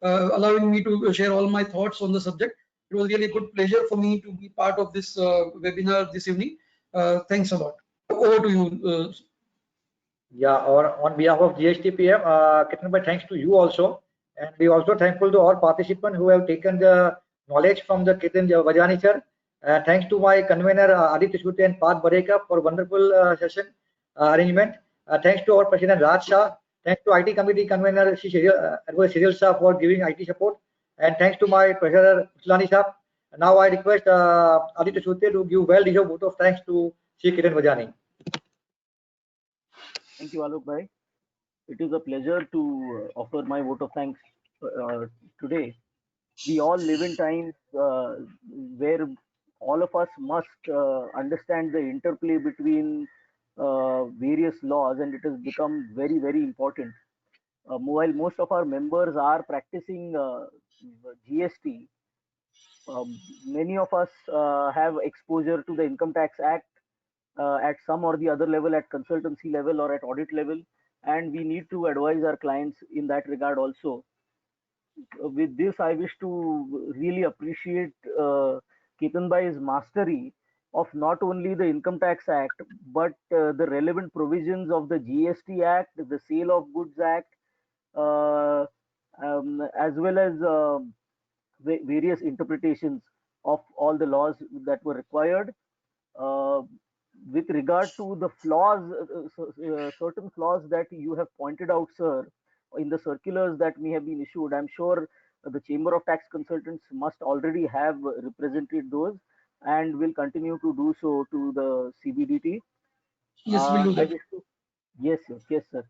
allowing me to share all my thoughts on the subject. It was really a good pleasure for me to be part of this webinar this evening. Thanks a lot. Over to you. Yeah, or on behalf of GSTPM, Ketan bhai, thanks to you also, and we also thankful to all participants who have taken the knowledge from the Ketan Vajani sir. Thanks to my convener Aditya Shuti and Parth Bareka for wonderful session arrangement. Thanks to our President Raj Shah. Thanks to IT Committee Convener Cyril Shah for giving IT support. And thanks to my Treasurer Putlani Shah. Now I request Aditya Shuti to give well-deserved vote of thanks to Sri Ketan Vajani. Thank you, Alok bhai. It is a pleasure to offer my vote of thanks today. We all live in times where all of us must understand the interplay between various laws, and it has become very, very important. While most of our members are practicing GST, many of us have exposure to the Income Tax Act at some or the other level, at consultancy level or at audit level, and we need to advise our clients in that regard also. With this, I wish to really appreciate Ketan bhai's mastery of not only the Income Tax Act, but the relevant provisions of the GST Act, the Sale of Goods Act, as well as various interpretations of all the laws that were required. With regard to the flaws, certain flaws that you have pointed out, sir, in the circulars that may have been issued, I'm sure the Chamber of Tax Consultants must already have represented those and will continue to do so to the CBDT. Yes, we'll do that. Yes, sir.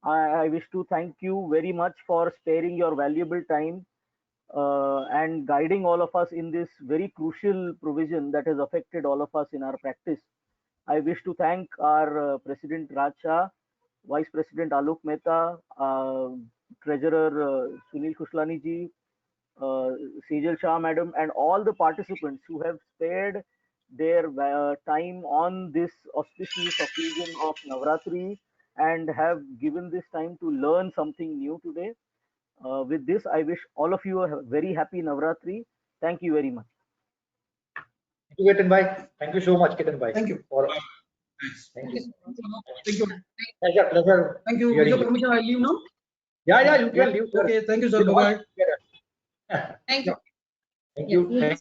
I wish to thank you very much for sparing your valuable time and guiding all of us in this very crucial provision that has affected all of us in our practice. I wish to thank our President Raj Shah, Vice President Alok Mehta, Treasurer Sunil Kushlani ji, Sejal Shah madam, and all the participants who have spared their time on this auspicious occasion of Navratri and have given this time to learn something new today. With this, I wish all of you a very happy Navratri. Thank you very much. Thank you, Ketan bhai. Thank you so much, Ketan bhai. Thank you. Thank you. Thank you. Pleasure. Thank you. With hearing your you. permission, I'll leave now. Yeah, you can leave, sir. Okay, thank you, sir. Bye-bye. Thank you. Thank you.